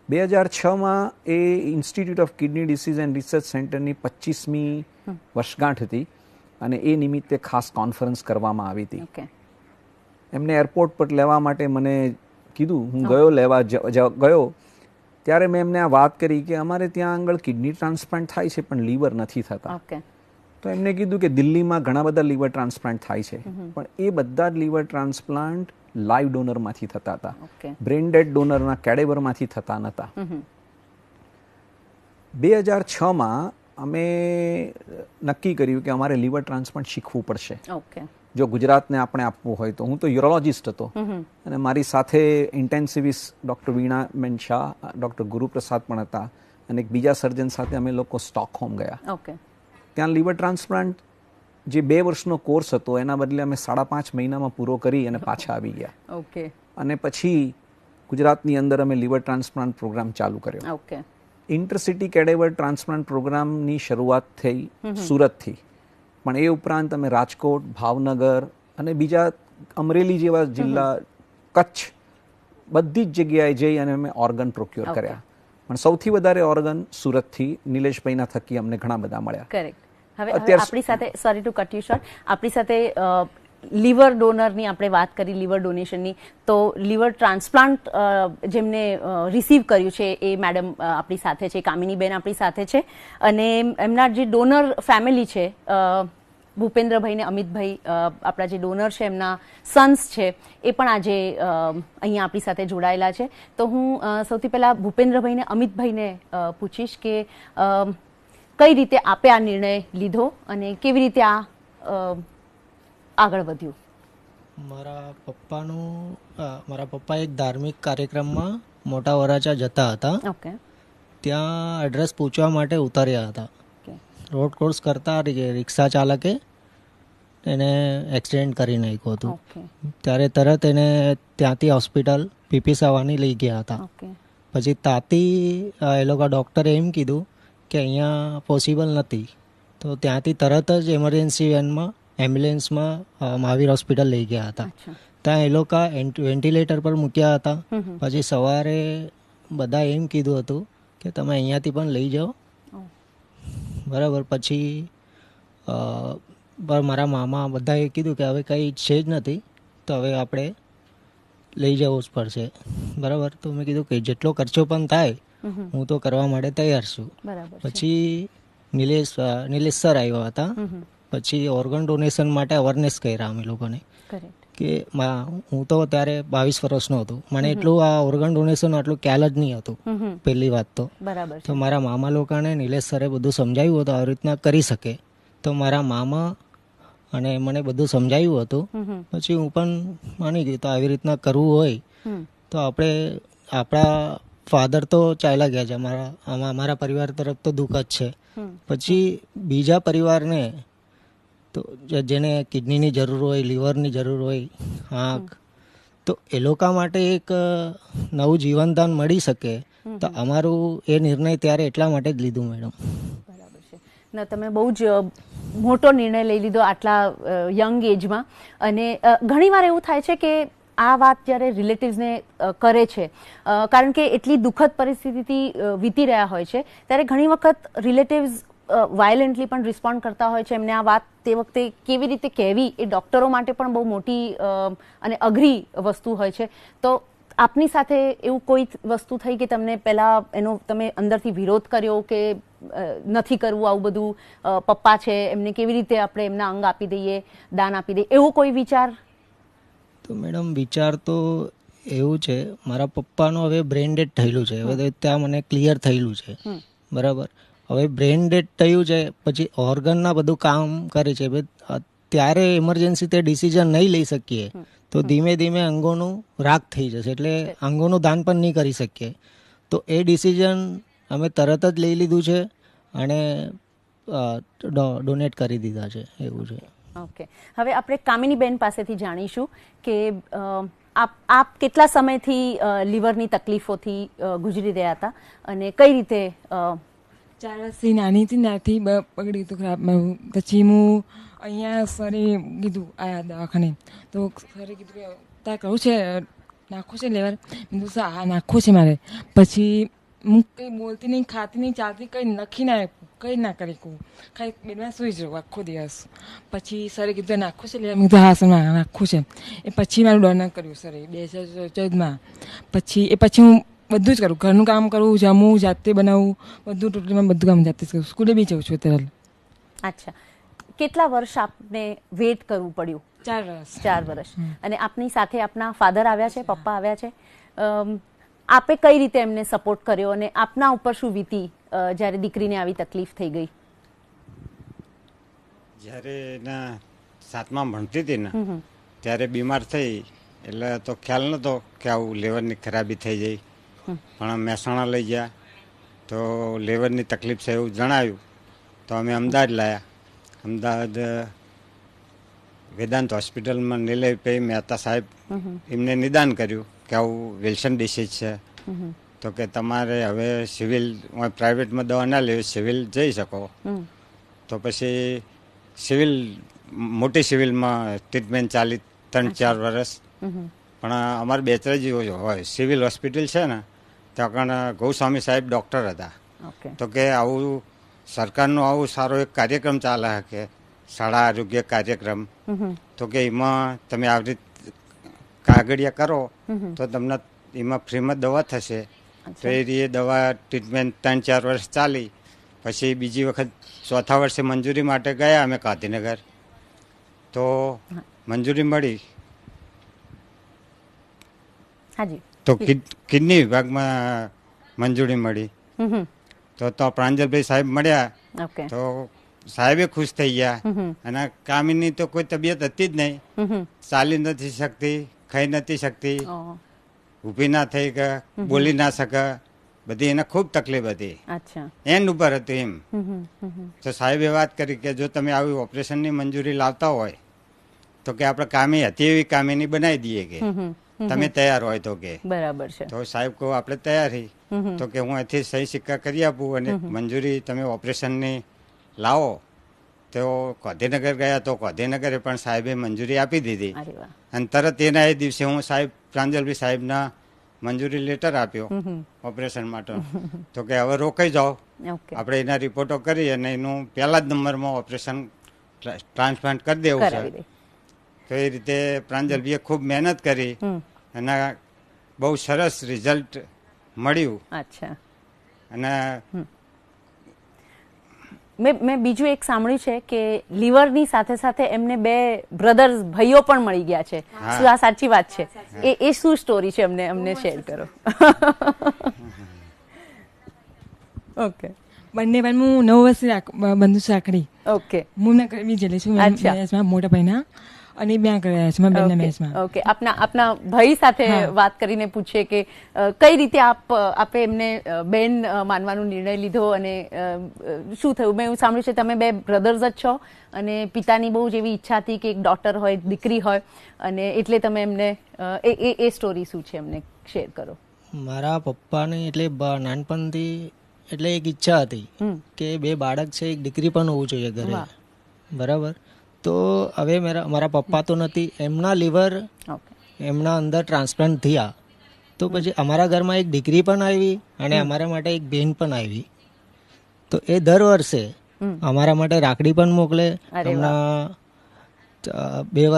Speaker 5: 2006માં એ institute of kidney disease and research સેન્ટરની 25મી વર્ષગાંઠ હતી અને એ નિમિત્તે ખાસ કોન્ફરન્સ કરવામાં આવી હતી. એમને એરપોર્ટ પર લેવા માટે મને કીધું. હું લેવા ગયો ત્યારે મેં એમને આ વાત કરી કે અમારે ત્યાં આગળ કિડની ટ્રાન્સપ્લાન્ટ થાય છે પણ લીવર નથી થતા. તો એમને કીધું કે દિલ્હીમાં ઘણા બધા લીવર ટ્રાન્સપ્લાન્ટ થાય છે પણ એ બધા જ લીવર ટ્રાન્સપ્લાન્ટ લાઈવ ડોનરમાંથી થતા હતા, બ્રેઇન ડેડ ડોનરના કેડેવરમાંથી થતા નહોતા. 2006માં અમે નક્કી કર્યું કે અમારે લીવર ટ્રાન્સપ્લાન્ટ શીખવું પડશે જો ગુજરાતને આપણે આપવું હોય તો. હું તો યુરોલોજિસ્ટ હતો અને મારી સાથે intensivist doctor Veenaben Shah, doctor Guruprasad પણ હતા અને એક બીજા સર્જન સાથે અમે લોકો સ્ટોકહોમ ગયા. ત્યાં લીવર ટ્રાન્સપ્લાન્ટ જે 2 વર્ષનો કોર્સ હતો એના બદલે અમે 5.5 મહિનામાં પૂરો કરી અને પાછા આવી ગયા. અને પછી ગુજરાતની અંદર અમે લીવર ટ્રાન્સપ્લાન્ટ પ્રોગ્રામ ચાલુ કર્યો. ઇન્ટરસિટી કેડેવર ટ્રાન્સપ્લાન્ટ પ્રોગ્રામની શરૂઆત થઈ સુરતથી, પણ એ ઉપરાંત અમે રાજકોટ, ભાવનગર અને બીજા અમરેલી જેવા જિલ્લા, કચ્છ, બધી જ જગ્યાએ જઈ અને અમે ઓર્ગન પ્રોક્યોર કર્યા. પણ સૌથી વધારે ઓર્ગન સુરતથી નિલેશભાઈના થકી અમને ઘણા બધા મળ્યા.
Speaker 2: કરેક્ટ. હવે આપણી સાથે, sorry to cut you short, આપણી સાથે લીવર ડોનરની આપણે વાત કરી, લીવર ડોનેશનની, તો લીવર ટ્રાન્સપ્લાન્ટ જેમને રિસીવ કર્યું છે એ મેડમ આપણી સાથે છે, કામિનીબેન આપણી સાથે છે અને એમના જે ડોનર ફેમિલી છે, ભૂપેન્દ્રભાઈ ને અમિતભાઈ આપણા જે ડોનર છે એમના સન્સ છે એ પણ આજે અહીંયા આપણી સાથે જોડાયેલા છે. તો હું સૌથી પહેલાં ભૂપેન્દ્રભાઈ ને અમિતભાઈને પૂછીશ કે કઈ રીતે આપે આ નિર્ણય લીધો અને કેવી રીતે આ આગળ વધ્યું?
Speaker 7: મારા પપ્પા એક ધાર્મિક કાર્યક્રમમાં મોટા વરાછા જતા હતા.
Speaker 2: ઓકે.
Speaker 7: ત્યાં એડ્રેસ પૂછવા માટે ઉતર્યા હતા.
Speaker 2: ઓકે.
Speaker 7: રોડ ક્રોસ કરતા રિક્ષા ચાલકે એને એક્સિડન્ટ કરી નાખ્યું હતું.
Speaker 2: ઓકે.
Speaker 7: ત્યારે તરત એને ત્યાંથી હોસ્પિટલ પીપી સવાની લઈ ગયા હતા.
Speaker 2: ઓકે.
Speaker 7: પછી તાતી એ લોકો ડૉક્ટરે એમ કીધું કે અહીંયા પોસિબલ નથી, તો ત્યાંથી તરત જ ઇમરજન્સી વેનમાં એમ્બ્યુલન્સમાં મહાવીર હોસ્પિટલ લઈ ગયા હતા.
Speaker 2: અચ્છા.
Speaker 7: ત્યાં એ લોકો વેન્ટિલેટર પર મૂક્યા હતા.
Speaker 2: હમ.
Speaker 7: પછી સવારે બધા એમ કીધું હતું કે તમે અહીંયાથી પણ લઈ જાઓ. બરાબર. પછી મારા મામા બધાએ કીધું કે હવે કંઈ છે જ નથી, તો હવે આપણે લઈ જવું જ પડશે. બરાબર. તો મેં કીધું કે જેટલો ખર્ચો પણ થાય હું તો કરવા માટે તૈયાર છું.
Speaker 2: બરાબર.
Speaker 7: પછી નિલેશ સર આવ્યા હતા. પછી ઓર્ગન ડોનેશન માટે અવેરનેસ કર્યા અમે લોકોને
Speaker 2: કરેક્ટ.
Speaker 7: કે હું તો ત્યારે 22 વર્ષનો હતો, મને એટલું આ ઓર્ગન ડોનેશન આટલું ખ્યાલ જ નહીં હતું પહેલી વાત તો.
Speaker 2: બરાબર.
Speaker 7: તો મારા મામા લોકોને નિલેશ સરે બધું સમજાવ્યું હતું આવી રીતના કરી શકે. તો મારા મામા અને મને બધું સમજાવ્યું હતું. પછી હું પણ માની ગયું તો આવી રીતના કરવું હોય તો આપણે આપણા ફાધર તો ચાલ્યા ગયા છે, અમારા પરિવાર તરફ તો દુઃખ જ છે. પછી બીજા પરિવારને તો જેને કિડનીની જરૂર હોય, લીવરની જરૂર હોય, આંખ, તો એ લોકો માટે એક નવું જીવનદાન મળી શકે. તો અમારું એ નિર્ણય ત્યારે એટલા માટે જ લીધું મેડમ.
Speaker 2: બરાબર છે. ના, તમે બહુ જ મોટો નિર્ણય લઈ લીધો આટલા યંગ એજમાં. અને ઘણીવાર એવું થાય છે કે આ વાત જ્યારે રિલેટિવ્સને કરે છે, કારણ કે એટલી દુઃખદ પરિસ્થિતિથી વીતી રહ્યા હોય છે, ત્યારે ઘણી વખત રિલેટિવ્સ વાયલેન્ટલી પણ રિસ્પોન્ડ કરતા હોય છે. એમને આ વાત તે વખતે કેવી રીતે કહેવી એ ડૉક્ટરો માટે પણ બહુ મોટી અને અઘરી વસ્તુ હોય છે. તો આપની સાથે એવું કોઈ વસ્તુ થઈ કે તમને પહેલાં એનો તમે અંદરથી વિરોધ કર્યો કે નથી કરવું આવું બધું, પપ્પા છે એમને કેવી રીતે આપણે એમના અંગ આપી દઈએ, દાન આપી દઈએ, એવો કોઈ વિચાર?
Speaker 7: તો મેડમ વિચાર તો એવું છે, મારા પપ્પાનું હવે બ્રેન ડેડ થયેલું છે. હવે ત્યાં મને ક્લિયર થયેલું છે. બરાબર. હવે બ્રેન ડેડ થયું છે, પછી ઓર્ગનના બધું કામ કરે છે. ત્યારે ઇમરજન્સી તે ડિસિઝન નહીં લઈ શકીએ તો ધીમે ધીમે અંગોનું રાખ થઈ જશે, એટલે અંગોનું દાન પણ નહીં કરી શકીએ. તો એ ડિસિઝન અમે તરત જ લઈ લીધું છે અને ડોનેટ કરી દીધા છે, એવું છે.
Speaker 2: ઓકે. હવે આપણે કામિનીબેન પાસેથી જાણીશું કે આપ કેટલા સમયથી લીવરની તકલીફોથી ગુજરી રહ્યા હતા અને કઈ રીતે?
Speaker 8: 4 વર્ષથી નાની હતી, ત્યાંથી બગડી હતું ખરાબ. પછી હું અહીંયા સરે કીધું આ દવાખાને, તો સરે કીધું કે તારે કહું છે નાખવું છે લેવર? મેં કીધું હા નાખવું છે મારે. પછી હું કંઈ બોલતી નહીં, ખાતી નહીં, ચાલતી, કંઈ લખી ના આપ્યું, કંઈ ના કરી કહું, ખાલી બેડમાં સૂઈ જાઉં આખો દિવસ. પછી સરે કીધું નાખવું છે લેવર? મેં કીધું હા સર નાખવું છે. એ પછી મારું ડોનેટ કર્યું સરે 2014માં. પછી હું બધું જ કરું, ઘરનું કામ કરું, જમું જાતે બનાવું, બધું ટોટલમાં બધું કામ જાતે જ કરું. સ્કૂલે બી જાઉં છું અત્યારે.
Speaker 2: અચ્છા. કેટલા વર્ષ આપને વેઇટ કરવું પડ્યું?
Speaker 8: 4 વર્ષ.
Speaker 2: 4 વર્ષ. અને આપની સાથે આપના ફાધર આવ્યા છે, પપ્પા આવ્યા છે. આપે કઈ રીતે એમને સપોર્ટ કર્યો અને આપના ઉપર શું વીતી જ્યારે દીકરીને આવી તકલીફ થઈ ગઈ?
Speaker 9: જ્યારે એના 7માં ભણતી હતી ને ત્યારે બીમાર થઈ, એટલે તો ખ્યાલ નહોતો કે આવું લેવરની ખરાબી થઈ જાય. પણ મહેસાણા લઈ ગયા તો લેવરની તકલીફ છે એવું જણાવ્યું, તો અમે અમદાવાદ લાવ્યા. અમદાવાદ વેદાંત હોસ્પિટલમાં નિલયભાઈ મહેતા સાહેબ એમને નિદાન કર્યું કે આવું વિલ્સન ડિસીઝ છે, તો કે તમારે હવે સિવિલ પ્રાઇવેટમાં દવા ના લેવી, સિવિલ જઈ શકો. તો પછી સિવિલ મોટી સિવિલમાં ટ્રીટમેન્ટ ચાલી 3-4 વર્ષ. પણ અમારે 2-3 હોય સિવિલ હોસ્પિટલ છે ને, ત્યાં આગળ ગૌસ્વામી સાહેબ ડૉક્ટર હતા. તો કે આવું સરકારનો આવું સારો એક કાર્યક્રમ ચાલે કે શાળા આરોગ્ય કાર્યક્રમ, તો કે એમાં તમે આવી રીતે કાગળિયા કરો તો તમને એમાં ફ્રીમાં દવા થશે. તો એ દવા ટ્રીટમેન્ટ 3-4 વર્ષ ચાલી. પછી બીજી વખત 4થા વર્ષે મંજૂરી માટે ગયા અમે ગાંધીનગર, તો મંજૂરી મળી. તો કિડની વિભાગમાં મંજૂરી મળી. તો પ્રાંજલભાઈ સાહેબ મળ્યા, તો સાહેબે ખુશ થઈ ગયા. અને કામિની તો કોઈ તબિયત હતી જ નહીં, ચાલી નથી શકતી, ખાઈ નથી શકતી, ઊભી ના થઈ કે બોલી ના શકે, બધી એને ખૂબ તકલીફ હતી. એન્ડ ઉપર હતું એમ. તો સાહેબે વાત કરી કે જો તમે આવી ઓપરેશનની મંજૂરી લાવતા હોય તો કે આપણે કામી હતી એવી કામીની બનાવી દઈએ કે તમે તૈયાર હોય તો કે.
Speaker 2: બરાબર છે.
Speaker 9: તો સાહેબ કહો આપણે તૈયાર છીએ. તો કે હું અહીંથી સહી સિક્કા કરી આપું અને મંજૂરી તમે ઓપરેશનની લાવો. તો ગાંધીનગર ગયા તો ગાંધીનગરે પણ સાહેબે મંજૂરી આપી દીધી. અને તરત એના એ દિવસે હું સાહેબ પ્રાંજલભાઈ સાહેબના મંજૂરી લેટર આપ્યો ઓપરેશન માટે. તો કે હવે રોકાઈ જાઓ, આપણે એના રિપોર્ટો કરી અને એનું પહેલા જ નંબરમાં ઓપરેશન ટ્રાન્સપ્લાન્ટ કરી દેવું છે. તો એ રીતે પ્રાંજલભાઈએ ખૂબ મહેનત કરી અને બહુ સરસ રિઝલ્ટ મળ્યું. અને
Speaker 2: મેં બીજું એક સાંભળ્યું છે કે લીવરની સાથે સાથે એમને 2 બ્રધર્સ ભાઈઓ પણ મળી ગયા છે. શું આ સાચી વાત છે? એ શું સ્ટોરી છે, અમને શેર કરો. ઓકે.
Speaker 8: બંને પણ હું 9 વર્ષથી બંધુ સાંકળી.
Speaker 2: ઓકે.
Speaker 8: હું ના કરવી જેલી છું મેચમાં, મોટા ભાઈના અને ત્યાં કર્યા છે બેનના મેચમાં.
Speaker 2: ઓકે. આપના ભાઈ સાથે વાત કરીને પૂછીએ કે કઈ રીતે આપે એમને બેન માનવાનો નિર્ણય લીધો અને શું થયું? મેં એવું સાંભળ્યું છે તમે 2 બ્રધર્સ જ છો અને પિતાની બહુ જ એવી ઈચ્છા હતી કે એક ડોટર હોય, દીકરી હોય, અને એટલે તમે એમને એ સ્ટોરી શું છે એમને શેર કરો.
Speaker 7: મારા પપ્પાની એટલે નાનપણથી એટલે એક ઈચ્છા હતી કે 2 બાળક છે, એક દીકરી પણ હોવું જોઈએ ઘરે. બરાબર. તો હવે મારા પપ્પા તો નથી, એમના લીવર એમના અંદર ટ્રાન્સપ્લાન્ટ થયા. તો પછી અમારા ઘરમાં એક દીકરી પણ આવી અને અમારા માટે એક બેન પણ આવી. તો એ દર વર્ષે અમારા માટે રાખડી પણ મોકલે. એમના 3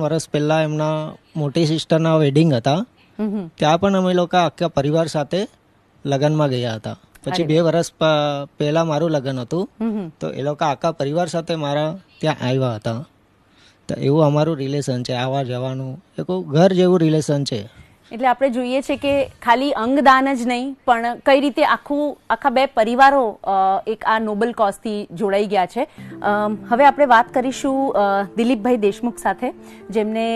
Speaker 7: વર્ષ પહેલા એમના મોટી સિસ્ટરના વેડિંગ હતા, ત્યાં પણ અમે લોકો આખા પરિવાર સાથે લગ્નમાં ગયા હતા. પછી 2 વર્ષ પહેલા મારું લગ્ન હતું, તો એ લોકો આખા પરિવાર સાથે મારા ત્યાં આવ્યા હતા. તો એવું અમારું રિલેશન છે, આવવા જવાનું એક ઘર જેવું રિલેશન છે.
Speaker 2: એટલે આપણે જોઈએ છે કે ખાલી અંગદાન જ નહીં પણ કઈ રીતે આખા 2 પરિવારો એક આ નોબલ કોઝથી જોડાઈ ગયા છે. હવે આપણે વાત કરીશું દિલીપભાઈ દેશમુખ સાથે, જેમને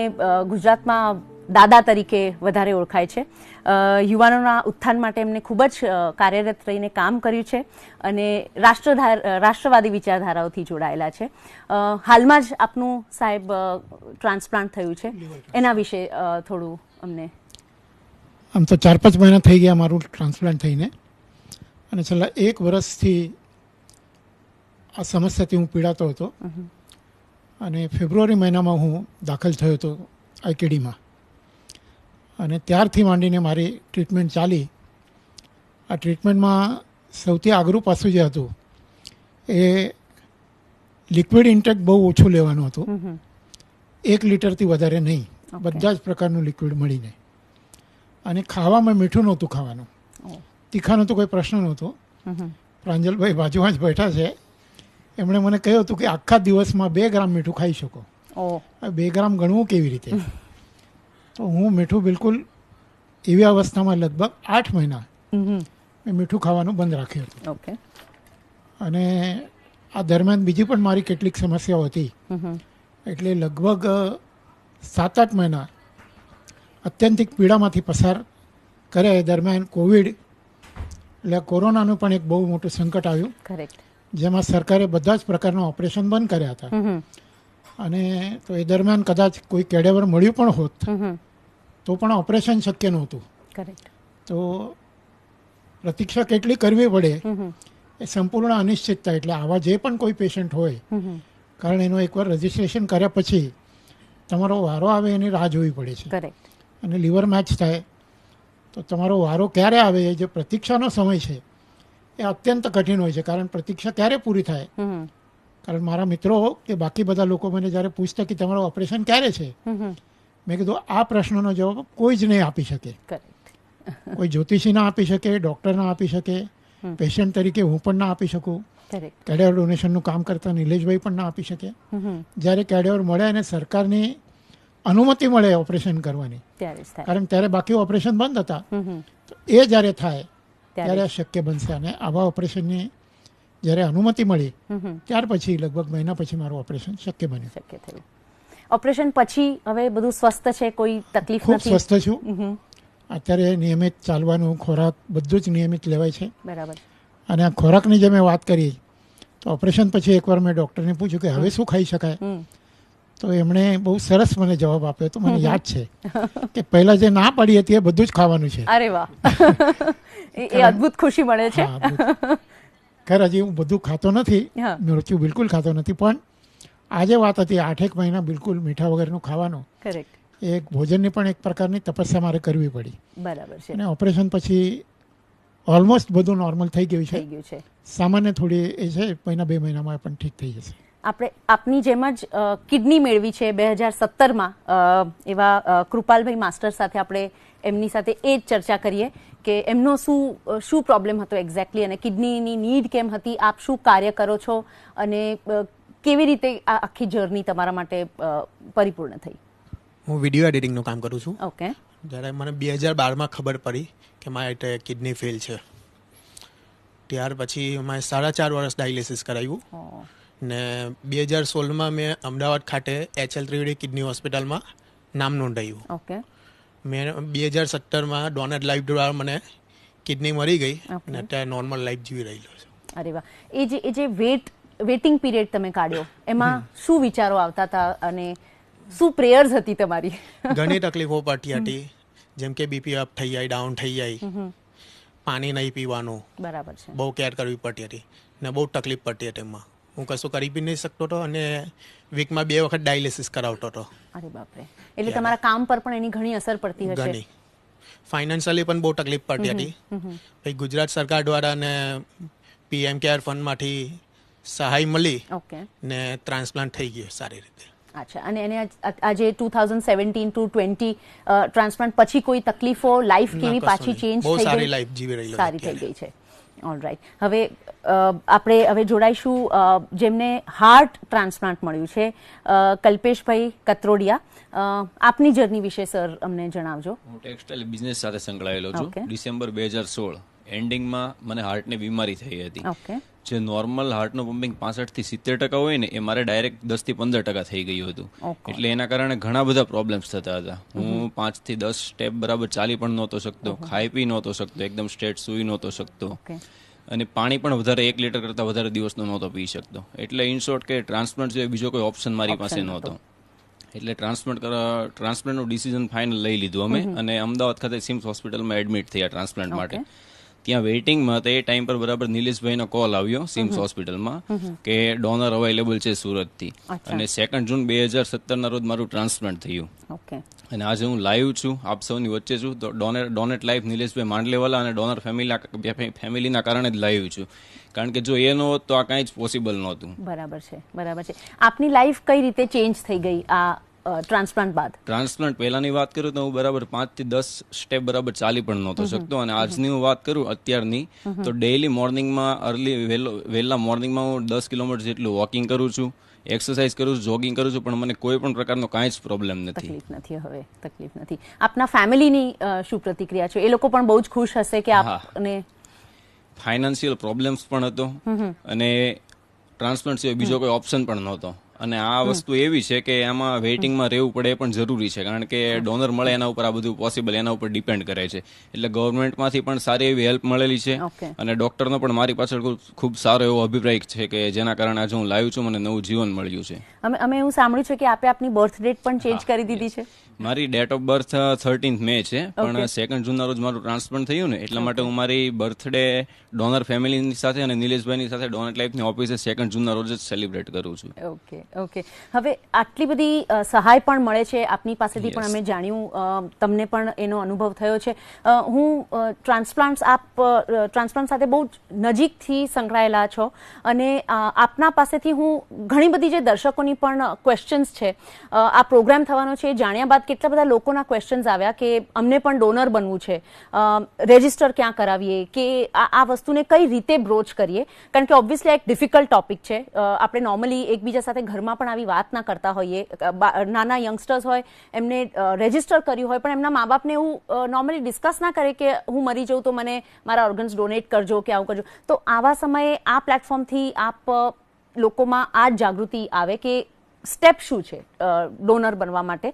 Speaker 2: ગુજરાતમાં દાદા તરીકે વધારે ઓળખાય છે. યુવાનોના ઉત્થાન માટે એમને ખૂબ જ કાર્યરત રહીને કામ કર્યું છે અને રાષ્ટ્રવાદી વિચારધારાઓથી જોડાયેલા છે. હાલમાં જ આપનું સાહેબ ટ્રાન્સપ્લાન્ટ થયું છે, એના વિશે થોડું અમને.
Speaker 10: આમ તો 4-5 મહિના થઈ ગયા મારું ટ્રાન્સપ્લાન્ટ થઈને, અને છેલ્લા 1 વર્ષથી આ સમસ્યાથી હું પીડાતો હતો. અને ફેબ્રુઆરી મહિનામાં હું દાખલ થયો હતો આઈકેડીમાં, અને ત્યારથી માંડીને મારી ટ્રીટમેન્ટ ચાલી. આ ટ્રીટમેન્ટમાં સૌથી આગરું પાસું જે હતું એ લિક્વિડ ઇન્ટેક બહુ ઓછું લેવાનું હતું, 1 લીટરથી વધારે નહીં, બધા જ પ્રકારનું લિક્વિડ મળીને. અને ખાવામાં મીઠું નહોતું ખાવાનું, તીખાનો તો કોઈ પ્રશ્ન નહોતો. પ્રાંજલભાઈ બાજુમાં જ બેઠા છે, એમણે મને કહ્યું હતું કે આખા દિવસમાં 2 ગ્રામ મીઠું ખાઈ શકો. 2 ગ્રામ ગણવું કેવી રીતે? તો હું મીઠું બિલકુલ એવી અવસ્થામાં લગભગ 8 મહિના મેં મીઠું ખાવાનું બંધ રાખ્યું હતું. અને આ દરમિયાન બીજી પણ મારી કેટલીક સમસ્યાઓ હતી, એટલે લગભગ 7-8 મહિના અત્યંતિક પીડામાંથી પસાર કર્યા. એ દરમિયાન કોવિડ એટલે કોરોનાનું પણ એક બહુ મોટું સંકટ આવ્યું, જેમાં સરકારે બધા જ પ્રકારના ઓપરેશન બંધ કર્યા હતા. અને તો એ દરમિયાન કદાચ કોઈ કેડેવર મળ્યું પણ હોત તો પણ ઓપરેશન શક્ય નહોતું. તો પ્રતીક્ષા કેટલી કરવી પડે એ સંપૂર્ણ અનિશ્ચિતતા. એટલે આવા જે પણ કોઈ પેશન્ટ હોય, કારણ એનું એકવાર રજિસ્ટ્રેશન કર્યા પછી તમારો વારો આવે એની રાહ જોવી પડે છે. અને લીવર મેચ થાય તો તમારો વારો ક્યારે આવે એ જે પ્રતીક્ષાનો સમય છે એ અત્યંત કઠિન હોય છે. કારણ પ્રતીક્ષા ક્યારે પૂરી થાય, કારણ મારા મિત્રો કે બાકી બધા લોકો મને જ્યારે પૂછતા કે તમારું ઓપરેશન ક્યારે છે, મેં કીધું આ પ્રશ્નનો જવાબ કોઈ જ નહીં આપી શકે. કોઈ જ્યોતિષી ના આપી શકે, ડૉક્ટર ના આપી શકે, પેશન્ટ તરીકે હું પણ ના આપી શકું, કેડેવર ડોનેશનનું કામ કરતા નિલેશભાઈ પણ ના આપી શકે. જ્યારે કેડેવર મળે અને સરકારની અનુમતિ મળે ઓપરેશન કરવાની, કારણ ત્યારે બાકી ઓપરેશન બંધ હતા, તો એ જ્યારે થાય ત્યારે શક્ય બનશે. અને આવા ઓપરેશનની જ્યારે અનુમતિ મળી ત્યાર પછી લગભગ મહિના પછી મારું ઓપરેશન શક્ય બન્યું.
Speaker 2: શક્ય થયું. ઓપરેશન પછી હવે બધું સ્વસ્થ છે, કોઈ તકલીફ
Speaker 10: ખૂબ
Speaker 2: નથી?
Speaker 10: સ્વસ્થ છું. અત્યારે નિયમિત ચાલવાનું, ખોરાક બધું જ નિયમિત લેવાય છે.
Speaker 2: બરાબર.
Speaker 10: અને આ ખોરાકની જે મેં વાત કરી તો ઓપરેશન પછી એકવાર મેં ડૉક્ટરને પૂછ્યું કે હવે શું ખાઈ શકાય, તો એમણે બહુ સરસ મને જવાબ આપ્યો. તો મને યાદ છે કે પહેલાં જે ના પાડી હતી એ બધું જ ખાવાનું છે.
Speaker 2: અરે વાહ, એ અદ્ભુત ખુશી મળે છે.
Speaker 10: ખરેખર હજી હું બધું ખાતો નથી, મરચું બિલકુલ ખાતો નથી, પણ આજે વાત હતી 8 મહિના બિલકુલ મીઠા વગરનું ખાવાનું.
Speaker 2: કરેક્ટ.
Speaker 10: એક ભોજનની પણ એક પ્રકારની તપસ્યા મારે કરવી પડી.
Speaker 2: બરાબર છે.
Speaker 10: અને ઓપરેશન પછી ઓલમોસ્ટ બધું નોર્મલ થઈ ગયું છે. સામાન્ય થોડી એ છે, 1-2 મહિનામાં પણ ઠીક થઈ જશે.
Speaker 2: આપણે આપની જેમ જ કિડની મેળવી છે 2017માં. એવા કૃપાલભાઈ માસ્ટર સાથે આપણે એમની સાથે એ જ ચર્ચા કરીએ કે એમનો શું પ્રોબ્લેમ હતો એક્ઝેક્ટલી, અને કિડનીની નીડ કેમ હતી, આપ શું કાર્ય કરો છો, અને કેવી રીતે આ આખી જર્ની તમારા માટે પરિપૂર્ણ થઈ.
Speaker 11: હું વિડીયો એડિટિંગનું કામ કરું છું.
Speaker 2: ઓકે.
Speaker 11: જ્યારે મને 2012માં ખબર પડી કે મારે કિડની ફેલ છે, ત્યાર પછી મેં 4.5 વર્ષ ડાયાલિસિસ કરાવ્યું. ને 2016માં મેં અમદાવાદ ખાતે HL ત્રિવેદી કિડની હોસ્પિટલમાં નામ નોંધાયું.
Speaker 2: ઓકે.
Speaker 11: મેં 2017માં ડોનર લાઈફ દ્વારા મને કિડની મળી ગઈ અને અત્યારે નોર્મલ લાઈફ જીવી રહેલો છે.
Speaker 2: અરે વાહ. એ જે વેટિંગ પીરિયડ તમે કાઢ્યો, એમાં શું વિચારો આવતા હતા અને શું પ્રેયર્સ હતી તમારી?
Speaker 11: ઘણી તકલીફો પડતી હતી, જેમ કે બીપી અપ થઈ જાય, ડાઉન થઈ જાય, પાણી નહીં પીવાનું,
Speaker 2: બરાબર છે,
Speaker 11: બહુ કેર કરવી પડતી હતી ને બહુ તકલીફ પડતી હતી. એમાં હું કશું કરી બી નહીં શકતો હતો અને વીકમાં 2 વખત ડાયાલિસિસ કરાવતો હતો.
Speaker 2: અરે બાપરે. એટલે તમારા કામ પર પણ એની ઘણી અસર પડતી હશે?
Speaker 11: ઘણી. ફાઇનાન્શિયલી પણ બહુ તકલીફ પડતી હતી. પછી ગુજરાત સરકાર દ્વારા ને PM કેર ફંડમાંથી સહાય મળી ને ટ્રાન્સપ્લાન્ટ થઈ ગયો સારી રીતે.
Speaker 2: અચ્છા. અને એને આજે 2017 to 20 ટ્રાન્સપ્લાન્ટ પછી કોઈ તકલીફો, લાઈફ કેવી પાછી ચેન્જ થઈ ગઈ?
Speaker 11: બહુ સારી લાઈફ જીવી રહી છે.
Speaker 2: સારી થઈ ગઈ છે. ઓલરાઈટ. હવે આપણે જોડાઈશું જેમને હાર્ટ ટ્રાન્સપ્લાન્ટ મળ્યું છે, કલ્પેશભાઈ કત્રોડિયા. આપની જર્ની વિશે સર અમને જણાવજો.
Speaker 12: હું ટેક્સટાઇલ બિઝનેસ સાથે સંકળાયેલો છું. ડિસેમ્બર 2016 એન્ડિંગમાં મને હાર્ટની બીમારી થઈ હતી.
Speaker 2: ઓકે.
Speaker 12: જે નોર્મલ હાર્ટનું પમ્પિંગ 65 થી 70% હોય ને, એ મારે ડાયરેક્ટ 10 થી 15% થઈ ગયું હતું. એટલે એના કારણે ઘણા બધા પ્રોબ્લેમ્સ થતા હતા. હું 5 થી 10 સ્ટેપ બરાબર ચાલી પણ નહોતો શકતો, ખાઈ પી નહોતો શકતો, એકદમ સ્ટ્રેટ સૂઈ નહોતો શકતો, અને પાણી પણ વધારે 1 લીટર કરતાં વધારે દિવસનો નહોતો પી શકતો. એટલે ઇન શોર્ટ કે ટ્રાન્સપ્લાન્ટ સિવાય બીજો કોઈ ઓપ્શન મારી પાસે નહોતો. એટલે ટ્રાન્સપ્લાન્ટનું ડિસિઝન ફાઇનલ લઈ લીધું અમે, અને અમદાવાદ ખાતે સિમ્સ હોસ્પિટલમાં એડમિટ થયા ટ્રાન્સપ્લાન્ટ માટે. ત્યાં વેઇટિંગમાં હતા એ ટાઈમ પર બરાબર નિલેશભાઈનો કોલ આવ્યો સિમ્સ હોસ્પિટલમાં કે ડોનર અવેલેબલ છે સુરતથી. અને 2 જૂન 2017ના રોજ મારું ટ્રાન્સપ્લાન્ટ થયું. અને આજે હું લાઈવ છું, આપ સૌની વચ્ચે છું. તો ડોનેટ લાઈફ નિલેશભાઈ માંડલેવાલા અને ડોનર ફેમિલીના કારણે જ લાઈવ છું. કારણ કે જો એ ન હોત તો આ કાંઈ જ પોસિબલ નહોતું.
Speaker 2: બરાબર છે, બરાબર છે. આપની લાઈફ કઈ રીતે ચેન્જ થઈ ગઈ આ ટ્રાન્સપ્લાન્ટ બાદ?
Speaker 12: ટ્રાન્સપ્લાન્ટ પહેલાની વાત કરું તો હું બરાબર 5 થી 10 સ્ટેપ બરાબર ચાલી પણ નહોતો શકતો. અને આજની હું વાત કરું અત્યારની, તો ડેઈલી મોર્નિંગમાં વહેલા મોર્નિંગમાં હું 10 કિલોમીટર જેટલું વોકિંગ કરું છું, એક્સરસાઇઝ કરું છું, જોગિંગ કરું છું, પણ મને કોઈ પણ પ્રકારનો કાંઈ જ પ્રોબ્લેમ નથી.
Speaker 2: તકલીફ નથી હવે, તકલીફ નથી. આપના ફેમિલીની શું પ્રતિક્રિયા છે? એ લોકો પણ બહુ જ ખુશ હશે કે આપને?
Speaker 12: ફાઇનાન્શિયલ પ્રોબ્લેમ્સ પણ હતો, અને ટ્રાન્સપ્લાન્ટ સિવાય બીજો કોઈ ઓપ્શન પણ નહોતો. અને આ વસ્તુ એવી છે કે આમાં વેઇટિંગમાં રહેવું પડે એ પણ જરૂરી છે, કારણ કે ડોનર મળે એના ઉપર આ બધું પોસિબલ એના ઉપર ડિપેન્ડ કરે છે. એટલે ગવર્મેન્ટમાંથી પણ સારી એવી હેલ્પ મળેલી છે, અને ડોક્ટરનો પણ મારી પાછળ ખૂબ સારો એવો અભિપ્રાય છે કે જેના કારણે આજે હું લાવ્યું છું, મને નવું જીવન મળ્યું છે.
Speaker 2: અમે એવું સાંભળ્યું છે કે આપે આપની બર્થ ડેટ પણ ચેન્જ કરી દીધી છે.
Speaker 12: મારી ડેટ ઓફ બર્થ 13th મે છે, પણ 2 જૂનના રોજ મારું ટ્રાન્સપ્લાન્ટ થયું ને, એટલા માટે હું મારી બર્થડે ડોનર ફેમિલીની સાથે અને નિલેશભાઈની સાથે ડોનર લાઈફની ઓફિસે 2 જૂનના રોજ જ સેલિબ્રેટ કરું છું.
Speaker 2: Okay, okay. હવે આટલી બધી સહાય પણ મળે છે આપની પાસેથી, પણ અમે જાણ્યું, તમને પણ એનો અનુભવ થયો છે. હું ટ્રાન્સપ્લાન્ટ સાથે બહુ નજીકથી સંકળાયેલા છો, અને આપના પાસેથી હું ઘણી બધી જે દર્શકોની પણ ક્વેશ્ચન્સ છે, આ પ્રોગ્રામ થવાનો છે જાણ્યા બાદ કેટલા બધા લોકોના ક્વેશ્ચન્સ આવ્યા કે અમને પણ ડોનર બનવું છે, રજિસ્ટર ક્યાં કરાવીએ, કે આ વસ્તુને કઈ રીતે બ્રોચ કરીએ, કારણ કે ઓબ્વિયસલી એક ડિફિકલ્ટ ટોપિક છે. આપણે નોર્મલી એકબીજા સાથે ઘરમાં પણ આવી વાત ના કરતા હોઈએ, નાના યંગસ્ટર્સ હોય એમને રજિસ્ટર કર્યું હોય પણ એમના મા બાપને એવું નોર્મલી ડિસ્કસ ના કરે કે હું મરી જાઉં તો મને મારા ઓર્ગન્સ ડોનેટ કરજો કે આવું કરજો, તો આવા સમયે આ પ્લેટફોર્મથી આપ લોકોમાં આ જાગૃતિ આવે કે સ્ટેપ શું છે ડોનર બનવા માટે,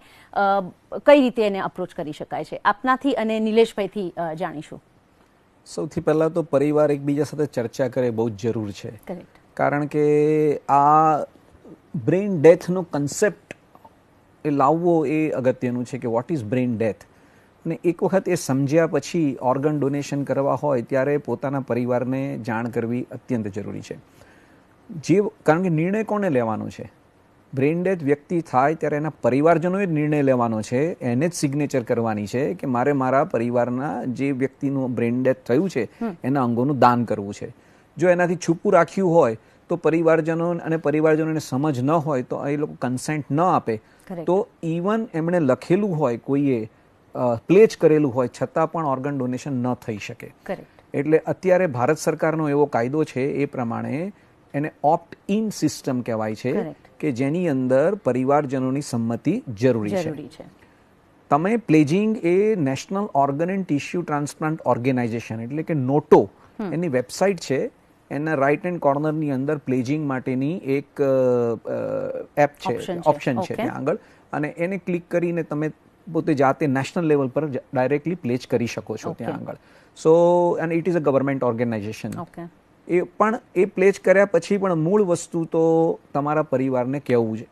Speaker 2: કઈ રીતે એને અપ્રોચ કરી શકાય છે, આપનાથી અને નિલેશભાઈથી જાણીશું.
Speaker 5: સૌથી પહેલાં તો પરિવાર એકબીજા સાથે ચર્ચા કરે બહુ જ જરૂર છે, કારણ કે આ બ્રેઇન ડેથનો કન્સેપ્ટ એ લાવવો એ અગત્યનું છે કે વોટ ઇઝ બ્રેઇન ડેથ, અને એક વખત એ સમજ્યા પછી ઓર્ગન ડોનેશન કરવા હોય ત્યારે પોતાના પરિવારને જાણ કરવી અત્યંત જરૂરી છે. કારણ કે નિર્ણય કોને લેવાનો છે? બ્રેઇન ડેથ વ્યક્તિ થાય ત્યારે એના પરિવારજનોએ જ નિર્ણય લેવાનો છે, એને જ સિગ્નેચર કરવાની છે કે મારે મારા પરિવારના જે વ્યક્તિનું બ્રેઇન ડેથ થયું છે એના અંગોનું દાન કરવું છે. જો એનાથી છુપું રાખ્યું હોય તો પરિવારજનોને સમજ ન હોય તો એ લોકો કન્સેન્ટ ન આપે તો ઇવન એમણે લખેલું હોય, કોઈએ પ્લેજ કરેલું હોય છતાં પણ ઓર્ગન ડોનેશન ન થઈ શકે. એટલે અત્યારે ભારત સરકારનો એવો કાયદો છે એ પ્રમાણે એને ઓપ્ટ ઇન સિસ્ટમ કહેવાય છે કે જેની અંદર પરિવારજનોની સંમતિ જરૂરી છે. તમે pledging a national organ and tissue transplant organisation એટલે કે નોટો એની વેબસાઇટ છે, એના રાઇટ હેન્ડ કોર્નરની અંદર પ્લેજિંગ માટેની એક એપ છે, ઓપ્શન છે ત્યાં આગળ, અને એને ક્લિક કરીને તમે પોતે જાતે નેશનલ લેવલ પર ડાયરેક્ટલી પ્લેજ કરી શકો છો ત્યાં આગળ. So and it is a government organisation. એ પણ એ પ્લેજ કર્યા પછી પણ મૂળ વસ્તુ તો તમારા પરિવારને કહેવું છે,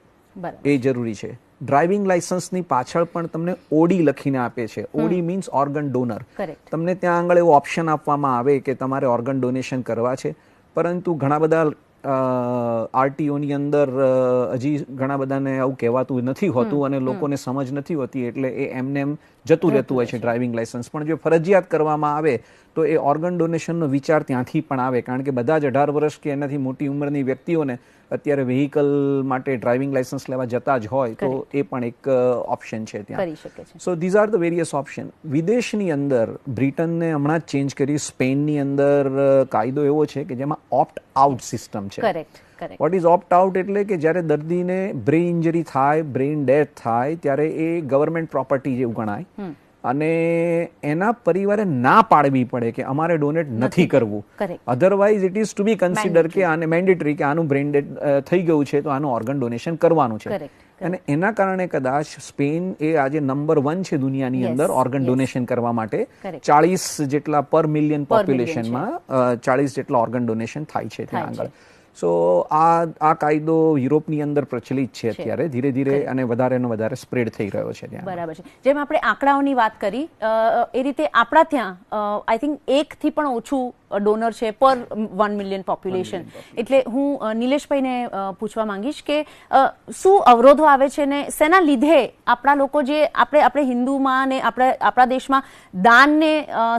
Speaker 5: એ જરૂરી છે. ડ્રાઇવિંગ લાયસન્સની પાછળ પણ તમને ઓડી લખીને આપે છે. Audi means organ donor. તમને ત્યાં આગળ એવો ઓપ્શન આપવામાં આવે કે તમારે ઓર્ગન ડોનેશન કરવા છે, પરંતુ ઘણા બધા આરટીઓની અંદર હજી ઘણા બધાને આવું કહેવાતું નથી હોતું અને લોકોને સમજ નથી હોતી, એટલે એ એમને એમ જતું રહેતું હોય છે ડ્રાઇવિંગ લાયસન્સ. પણ જો ફરજિયાત કરવામાં આવે તો એ ઓર્ગન ડોનેશનનો વિચાર ત્યાંથી પણ આવે, કારણ કે બધા જ 18 વર્ષ કે એનાથી મોટી ઉંમરની વ્યક્તિઓને અત્યારે વેહિકલ માટે ડ્રાઇવિંગ લાયસન્સ લેવા જતા જ હોય, તો એ પણ એક ઓપ્શન છે ત્યાં. સો these are the various option. વિદેશની અંદર બ્રિટનને હમણાં જ ચેન્જ કરી, સ્પેનની અંદર કાયદો એવો છે કે જેમાં ઓપ્ટ આઉટ સિસ્ટમ છે. વોટ ઇઝ ઓપ્ટ આઉટ એટલે કે જ્યારે દર્દીને બ્રેઇન ઇન્જરી થાય, બ્રેઇન ડેથ થાય ત્યારે એ ગવર્મેન્ટ પ્રોપર્ટી જેવું ગણાય અને એના પરિવારે ના પાડવી પડે કે અમારે ડોનેટ નથી કરવું. Otherwise it is to be consider કે આને મેન્ડેટરી કે આનું બ્રેઇન ડેડ થઈ ગયું છે તો આનું ઓર્ગન ડોનેશન કરવાનું છે. અને એના કારણે કદાચ સ્પેન એ આજે નંબર 1 છે દુનિયાની અંદર ઓર્ગન ડોનેશન કરવા માટે. 40 જેટલા પર મિલિયન પોપ્યુલેશનમાં 40 જેટલા ઓર્ગન ડોનેશન થાય છે ત્યાં આગળ. સો આ કાયદો યુરોપની અંદર પ્રચલિત છે અત્યારે, ધીરે ધીરે અને વધારે ને વધારે સ્પ્રેડ થઈ રહ્યો છે ત્યાં.
Speaker 2: બરાબર છે. જેમ આપણે આંકડાઓની વાત કરી એ રીતે આપણા ત્યાં આઈ થિંક 1 થી પણ ઓછું ડોનર છે પર 1 મિલિયન પોપ્યુલેશન. એટલે હું નિલેશભાઈને પૂછવા માંગીશ કે શું અવરોધો આવે છે ને શેના લીધે આપણા લોકો જે આપણે હિન્દુમાં ને આપણા દેશમાં દાનને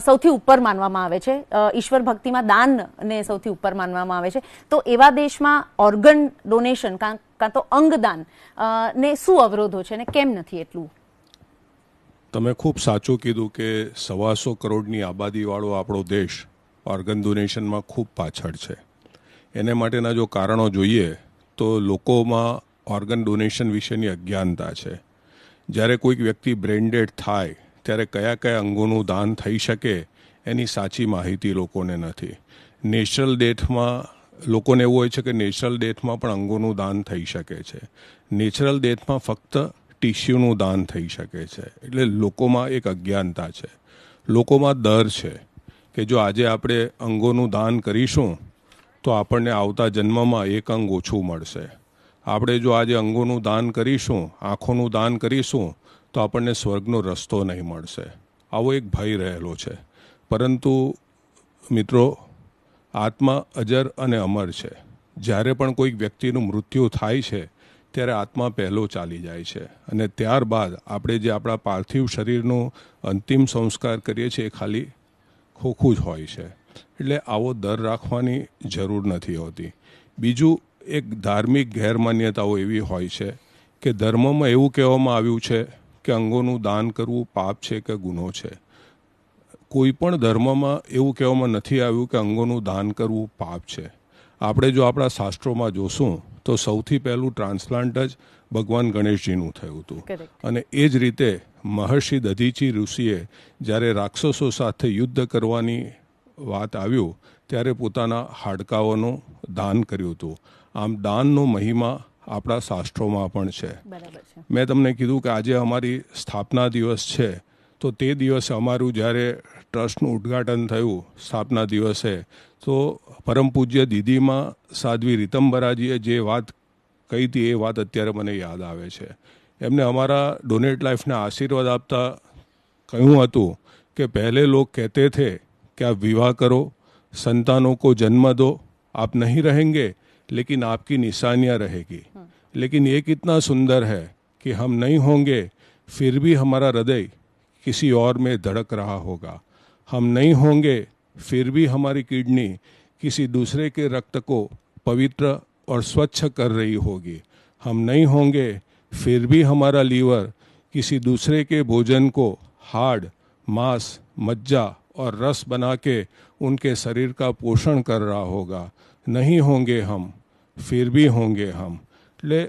Speaker 2: સૌથી ઉપર માનવામાં આવે છે, ઈશ્વર ભક્તિમાં દાનને સૌથી ઉપર માનવામાં આવે છે, તો એવા દેશમાં ઓર્ગન ડોનેશન કાં તો અંગદાન ને શું અવરોધો છે ને કેમ નથી એટલું?
Speaker 3: તમે ખૂબ સાચું કીધું કે 125 કરોડની આબાદીવાળો આપણો દેશ ઓર્ગન ડોનેશનમાં ખૂબ પાછળ છે. એને માટેના જો કારણો જોઈએ તો લોકોમાં ઓર્ગન ડોનેશન વિશેની અજ્ઞાનતા છે. જ્યારે કોઈક વ્યક્તિ બ્રેઇન ડેડ થાય ત્યારે કયા કયા અંગોનું દાન થઈ શકે એની સાચી માહિતી લોકોને નથી. નેચરલ ડેથમાં લોકોને એવું હોય છે કે નેચરલ ડેથમાં પણ અંગોનું દાન થઈ શકે છે. નેચરલ ડેથમાં ફક્ત ટિશ્યુનું દાન થઈ શકે છે. એટલે લોકોમાં એક અજ્ઞાનતા છે, લોકોમાં ડર છે કે જો આજે આપણે અંગોનું દાન કરીશું તો આપણને આવતા જન્મમાં એક અંગ ઓછું મળશે. આપણે જો આજે અંગોનું દાન કરીશું, આંખોનું દાન કરીશું તો આપણને સ્વર્ગનો રસ્તો નહીં મળશે. આવો એક ભય રહેલો છે. પરંતુ મિત્રો, આત્મા અજર અને અમર છે. જ્યારે પણ કોઈક વ્યક્તિનું મૃત્યુ થાય છે ત્યારે આત્મા પહેલો ચાલી જાય છે અને ત્યારબાદ આપણે જે આપણા પાર્થિવ શરીરનું અંતિમ સંસ્કાર કરીએ છીએ એ ખાલી ખોખું જ હોય છે. એટલે આવો દર રાખવાની જરૂર નથી હોતી. બીજું, એક ધાર્મિક ગેરમાન્યતાઓ એવી હોય છે કે ધર્મમાં એવું કહેવામાં આવ્યું છે કે અંગોનું દાન કરવું પાપ છે કે ગુનો છે. કોઈ પણ ધર્મમાં એવું કહેવામાં નથી આવ્યું કે અંગોનું દાન કરવું પાપ છે. આપણે જો આપણા શાસ્ત્રોમાં જોશું તો સૌથી પહેલું ટ્રાન્સપ્લાન્ટ જ ભગવાન ગણેશજીનું થયું હતું.
Speaker 2: Correct.
Speaker 3: અને એ જ રીતે મહર્ષિ દધીચી ઋષિએ જ્યારે રાક્ષસો સાથે યુદ્ધ કરવાની વાત આવ્યું ત્યારે પોતાના હાડકાઓનું દાન કર્યું હતું. આમ દાનનો મહિમા આપણા શાસ્ત્રોમાં પણ છે.
Speaker 2: બરાબર છે.
Speaker 3: મેં તમને કીધું કે આજે અમારી સ્થાપના દિવસ છે, તો તે દિવસે અમારું જ્યારે ટ્રસ્ટનું ઉદ્ઘાટન થયું સ્થાપના દિવસે, તો પરમ પૂજ્ય દીદીમાં સાધ્વી રીતંબરાજીએ જે વાત કહી હતી એ વાત અત્યારે મને યાદ આવે છે. એમને અમારા ડોનેટ લાઈફને આશીર્વાદ આપતા કહ્યું હતું કે પહેલે લોગ કહેતે થે कि आप विवाह करो, संतानों को जन्म दो, आप नहीं रहेंगे लेकिन आपकी निशानियां रहेगी. लेकिन ये कितना सुंदर है कि हम नहीं होंगे फिर भी हमारा हृदय किसी और में धड़क रहा होगा. हम नहीं होंगे फिर भी हमारी किडनी किसी दूसरे के रक्त को पवित्र और स्वच्छ कर रही होगी. हम नहीं होंगे फिर भी हमारा लीवर किसी दूसरे के भोजन को हाड़, मांस, मज्जा और रस बना के उनके शरीर का पोषण कर रहा होगा. नहीं होंगे हम फिर भी होंगे हम. એટલે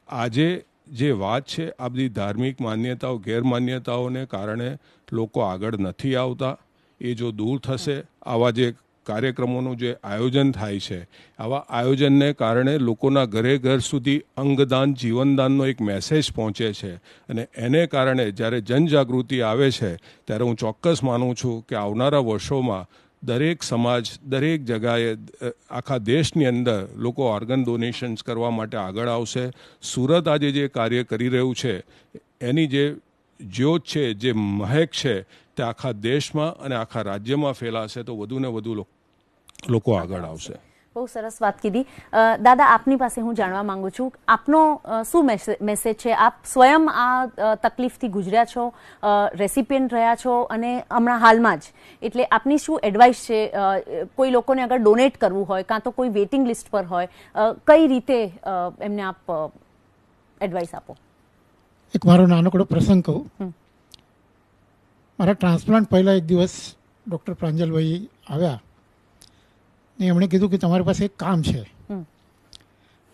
Speaker 3: આજે જે વાત છે આ બધી ધાર્મિક માન્યતાઓ ગેરમાન્યતાઓને કારણે લોકો આગળ નથી આવતા. એ જો દૂર થશે, આવા જે કાર્યક્રમોનું જે આયોજન થાય છે, આવા આયોજનને કારણે લોકોના ઘરે ઘર સુધી અંગદાન જીવનદાનનો એક મેસેજ પહોંચે છે. અને એને કારણે જ્યારે જનજાગૃતિ આવે છે ત્યારે હું ચોક્કસ માનું છું કે આવનારા વર્ષોમાં દરેક સમાજ દરેક જગાએ આખા દેશની અંદર લોકો ઓર્ગન ડોનેશન્સ કરવા માટે આગળ આવશે. સુરત આજે જે કાર્ય કરી રહ્યું છે એની જે જ્યોત છે, જે મહેક છે, તે આખા દેશમાં અને આખા રાજ્યમાં ફેલાશે તો વધુ ને વધુ લોકો આગળ આવશે.
Speaker 2: બહુ સરસ વાત કીધી. દાદા, આપની પાસે હું જાણવા માંગુ છું, આપનો શું મેસેજ છે? આપ સ્વયં આ તકલીફથી ગુજર્યા છો, રેસિપિયન્ટ રહ્યા છો અને હમણાં હાલમાં જ, એટલે આપની શું એડવાઇસ છે? કોઈ લોકોને અગર ડોનેટ કરવું હોય કાં તો કોઈ વેઇટિંગ લિસ્ટ પર હોય, કઈ રીતે એમને આપ એડવાઇસ આપો?
Speaker 10: એક મારો નાનકડો પ્રસંગ કહું. મારા ટ્રાન્સપ્લાન્ટ પહેલાં એક દિવસ ડૉક્ટર પ્રાંજલભાઈ આવ્યા ને એમણે કીધું કે તમારી પાસે એક કામ છે.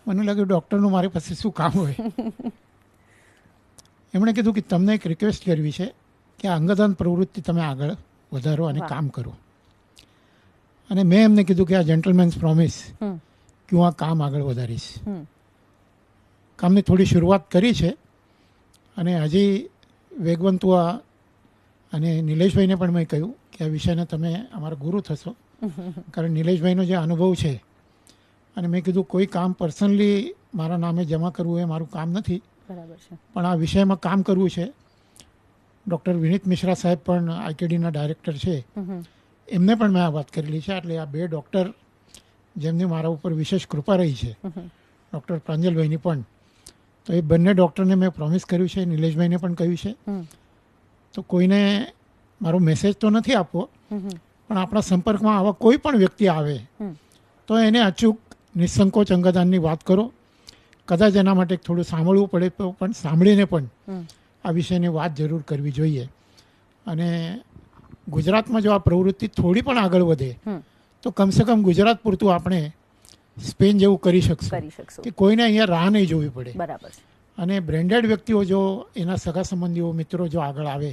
Speaker 10: મને લાગ્યું ડૉક્ટરનું મારી પાસે શું કામ હોય. એમણે કીધું કે તમને એક રિક્વેસ્ટ કરવી છે કે આ અંગદાન પ્રવૃત્તિ તમે આગળ વધારો અને કામ કરો. અને મેં એમને કીધું કે આ જેન્ટલમેન્સ પ્રોમિસ કે હું આ કામ આગળ વધારીશ. કામની થોડી શરૂઆત કરી છે અને હજી વેગવંતુ અને નિલેશભાઈને પણ મેં કહ્યું કે આ વિષયને તમે અમારા ગુરુ થશો, કારણ નિલેશભાઈનો જે અનુભવ છે. અને મેં કીધું કોઈ કામ પર્સનલી મારા નામે જમા કરવું એ મારું કામ નથી, પણ આ વિષયમાં કામ કરવું છે. ડૉક્ટર વિનીત મિશ્રા સાહેબ પણ આઈકેડીના ડાયરેક્ટર છે, એમને પણ મેં આ વાત કરેલી છે. એટલે આ બે ડૉક્ટર જેમની મારા ઉપર વિશેષ કૃપા રહી છે, ડૉક્ટર પ્રાંજલભાઈની પણ, તો એ બંને ડૉક્ટરને મેં પ્રોમિસ કર્યું છે, નિલેશભાઈને પણ કહ્યું છે. તો કોઈને મારો મેસેજ તો નથી આપવો, પણ આપણા સંપર્કમાં આવા કોઈ પણ વ્યક્તિ આવે તો એને અચૂક નિસંકોચ અંગદાનની વાત કરો. કદાચ એના માટે થોડું સાંભળવું પડે તો પણ સાંભળીને પણ આ વિષયની વાત જરૂર કરવી જોઈએ. અને ગુજરાતમાં જો આ પ્રવૃત્તિ થોડી પણ આગળ વધે તો કમસે કમ ગુજરાત પૂરતું આપણે સ્પેન જેવું કરી શકશું કે કોઈને અહીંયા રાહ નહીં જોવી પડે.
Speaker 2: બરાબર.
Speaker 10: અને બ્રેન્ડેડ વ્યક્તિઓ જો એના સગા સંબંધીઓ મિત્રો જો આગળ આવે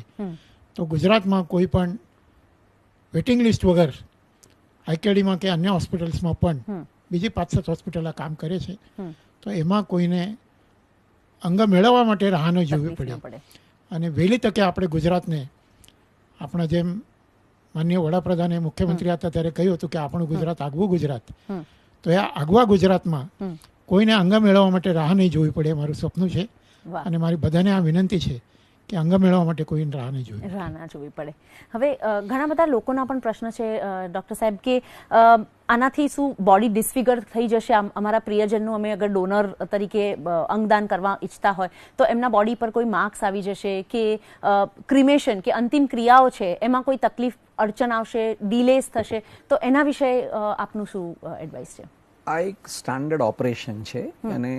Speaker 10: તો ગુજરાતમાં કોઈ પણ વેઇટિંગ લિસ્ટ વગર આઈકેડીમાં કે અન્ય હોસ્પિટલ્સમાં પણ બીજી 5-7 હોસ્પિટલ આ કામ કરે છે, તો એમાં કોઈને અંગ મેળવવા માટે રાહ ન જોવી પડે. અને વહેલી તકે આપણે ગુજરાતને આપણા જેમ માનનીય વડાપ્રધાને મુખ્યમંત્રી હતા ત્યારે કહ્યું હતું કે આપણું ગુજરાત આગવું ગુજરાત, તો એ આગવા ગુજરાતમાં કોઈને અંગ મેળવવા માટે રાહ નહીં જોવી પડે, મારું સપનું છે. અને મારી બધાને આ વિનંતી છે કે અંગ મેળવવા માટે કોઈને રાહ ના
Speaker 2: જોવી પડે. હવે ઘણા બધા લોકોના પણ પ્રશ્ન છે ડૉક્ટર સાહેબ કે આનાથી શું બોડી ડિસફિગર થઈ જશે? અમારા પ્રિયજનનું અમે અગર ડોનર તરીકે અંગદાન કરવા ઈચ્છતા હોય તો એમના બોડી પર કોઈ માર્ક્સ આવી જશે કે ક્રિમેશન કે અંતિમ ક્રિયાઓ છે એમાં કોઈ તકલીફ અડચણ આવશે, ડિલેસ થશે, તો એના વિશે આપનું શું એડવાઇસ છે?
Speaker 5: આ એક સ્ટાન્ડર્ડ ઓપરેશન છે અને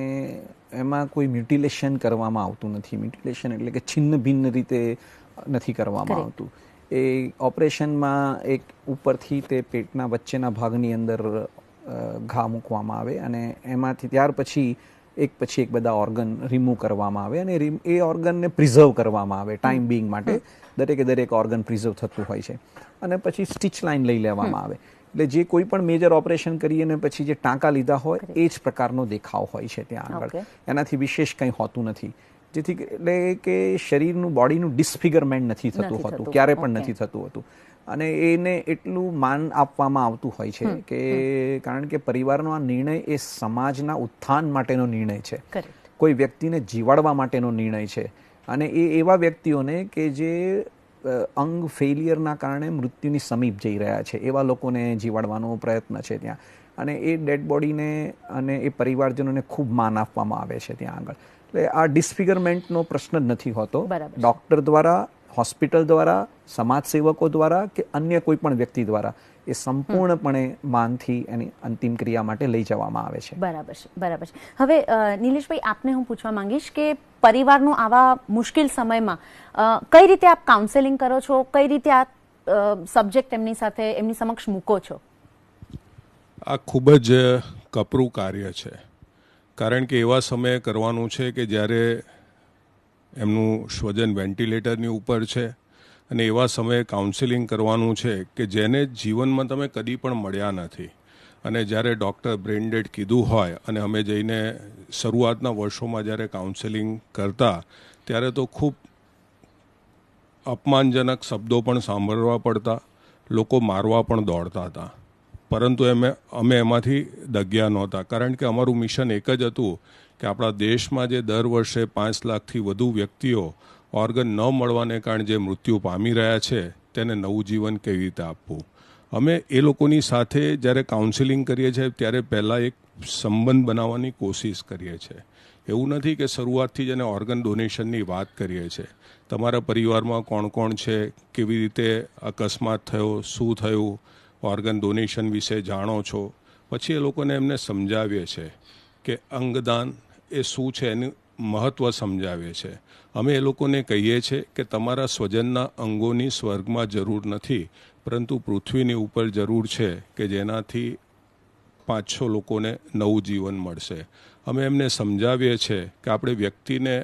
Speaker 5: એમાં કોઈ મ્યુટિલેશન કરવામાં આવતું નથી. મ્યુટિલેશન એટલે કે છિન્ન ભિન્ન રીતે નથી કરવામાં આવતું. એ ઓપરેશનમાં એક ઉપરથી તે પેટના વચ્ચેના ભાગની અંદર ઘા મૂકવામાં આવે અને એમાંથી ત્યાર પછી એક બધા ઓર્ગન રિમૂવ કરવામાં આવે અને એ ઓર્ગનને પ્રિઝર્વ કરવામાં આવે ટાઈમ બિંગ માટે. દરેક ઓર્ગન પ્રિઝર્વ થતું હોય છે અને પછી સ્ટીચ લાઇન લઈ લેવામાં આવે. એટલે જે કોઈ પણ મેજર ઓપરેશન કરીએ ને પછી જે ટાંકા લીધા હોય એ જ પ્રકારનો દેખાવ હોય છે ત્યાં આગળ. એનાથી વિશેષ કંઈ હોતું નથી. જેથી એટલે કે શરીરનું બોડીનું ડિસફિગરમેન્ટ નથી થતું હોતું, ક્યારે પણ નથી થતું હોતું. અને એને એટલું માન આપવામાં આવતું હોય છે કે કારણ કે પરિવારનો આ નિર્ણય એ સમાજના ઉત્થાન માટેનો નિર્ણય છે, કોઈ વ્યક્તિને જીવાડવા માટેનો નિર્ણય છે. અને એ એવા વ્યક્તિઓને કે જે અંગ ફેલિયરના કારણે મૃત્યુની સમીપ જઈ રહ્યા છે એવા લોકોને જીવાડવાનો પ્રયત્ન છે ત્યાં. અને એ ડેડ બોડીને અને એ પરિવારજનોને ખૂબ માન આપવામાં આવે છે ત્યાં આગળ. એટલે આ ડિસફિગરમેન્ટનો પ્રશ્ન જ નથી હોતો. ડૉક્ટર દ્વારા, હોસ્પિટલ દ્વારા, સમાજસેવકો દ્વારા કે અન્ય કોઈ પણ વ્યક્તિ દ્વારા એ સંપૂર્ણપણે માનથી એની અંતિમ ક્રિયા માટે લઈ જવામાં આવે છે.
Speaker 2: બરાબર છે. હવે નિલેશભાઈ, આપને હું પૂછવા માંગીશ કે પરિવારનું આવા મુશ્કેલ સમયમાં કઈ રીતે આપ કાઉન્સેલિંગ કરો છો, કઈ રીતે આ સબ્જેક્ટ એમની સાથે એમની સમક્ષ મૂકો છો?
Speaker 3: આ ખૂબ જ કપરું કાર્ય છે, કારણ કે એવા સમયે કરવાનું છે કે જ્યારે એમનું સ્વજન વેન્ટિલેટરની ઉપર છે અને એવા સમયે કાઉન્સેલિંગ કરવાનું છે કે જેને જીવનમાં તમે કદી પણ મળ્યા નથી. અને જ્યારે ડૉક્ટર બ્રેઇન ડેડ કીધું હોય અને અમે જઈને શરૂઆતના વર્ષોમાં જ્યારે કાઉન્સેલિંગ કરતા ત્યારે તો ખૂબ અપમાનજનક શબ્દો પણ સાંભળવા પડતા, લોકો મારવા પણ દોડતા હતા. પરંતુ અમે એમાંથી દગ્યા નહોતા, કારણ કે અમારું મિશન એક જ હતું કે આપણા દેશમાં જે દર વર્ષે 5 લાખથી વધુ વ્યક્તિઓ ઓર્ગન ન મળવાને કારણે જે મૃત્યુ પામી રહ્યા છે તેને નવું જીવન કેવી રીતે આપવું. અમે એ લોકોની સાથે જ્યારે કાઉન્સેલિંગ કરીએ છીએ ત્યારે પહેલાં એક સંબંધ બનાવવાની કોશિશ કરીએ છીએ. એવું નથી કે શરૂઆતથી જ એને ઓર્ગન ડોનેશનની વાત કરીએ છીએ. તમારા પરિવારમાં કોણ કોણ છે, કેવી રીતે અકસ્માત થયો, શું થયું, ઓર્ગન ડોનેશન વિશે જાણો છો. પછી એ લોકોને એમને સમજાવીએ છીએ કે અંગદાન એ શું છે, એનું મહત્ત્વ સમજાવીએ છીએ. અમે એ લોકોને કહીએ છીએ કે તમારા સ્વજનના અંગોની સ્વર્ગમાં જરૂર નથી, પરંતુ પૃથ્વીની ઉપર જરૂર છે કે જેનાથી 5-6 લોકોને નવું જીવન મળશે. અમે એમને સમજાવીએ છીએ કે આપણે વ્યક્તિને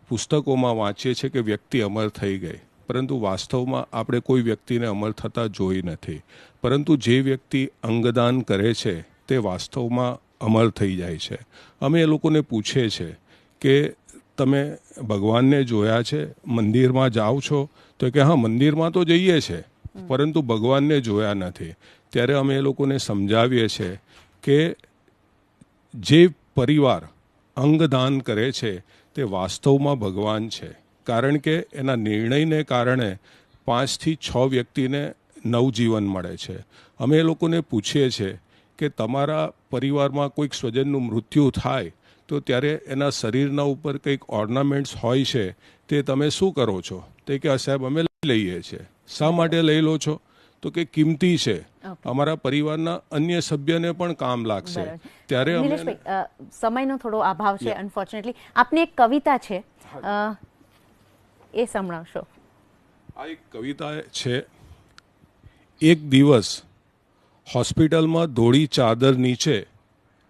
Speaker 3: પુસ્તકોમાં વાંચીએ છીએ કે વ્યક્તિ અમર થઈ ગઈ, પરંતુ વાસ્તવમાં આપણે કોઈ વ્યક્તિને અમર થતા જોઈ નથી. પરંતુ જે વ્યક્તિ અંગદાન કરે છે તે વાસ્તવમાં અમર થઈ જાય છે. અમે એ લોકોને પૂછીએ છીએ કે તમે ભગવાનને જોયા છે, મંદિરમાં જાઓ છો? તો કે હા, મંદિરમાં તો જઈએ છે, પરંતુ ભગવાનને જોયા નથી. ત્યારે અમે એ લોકોને સમજાવીએ છીએ કે જે પરિવાર અંગદાન કરે છે તે વાસ્તવમાં ભગવાન છે, કારણ કે એના નિર્ણયને કારણે 5થી 6 વ્યક્તિને નવજીવન મળે છે. અમે એ લોકોને પૂછીએ છીએ કે તમારા પરિવારમાં કોઈક સ્વજનનું મૃત્યુ થાય તો ત્યારે એના શરીરના ઉપર કંઈક ઓર્નામેન્ટ્સ હોય છે, તે તમે શું કરો છો? તે કે સાહેબ અમે લઈ લઈએ છીએ. શા માટે લઈ લો છો? તો કે કિંમતી છે, અમારા પરિવારના અન્ય સભ્યને પણ કામ લાગશે. ત્યારે
Speaker 2: સમયનો થોડો અભાવ છે અનફોર્ચ્યુનેટલી. આપની એક કવિતા છે, એ સંભળાવશો?
Speaker 3: આ એક કવિતા છે. એક દિવસ હોસ્પિટલમાં ધોળી ચાદર નીચે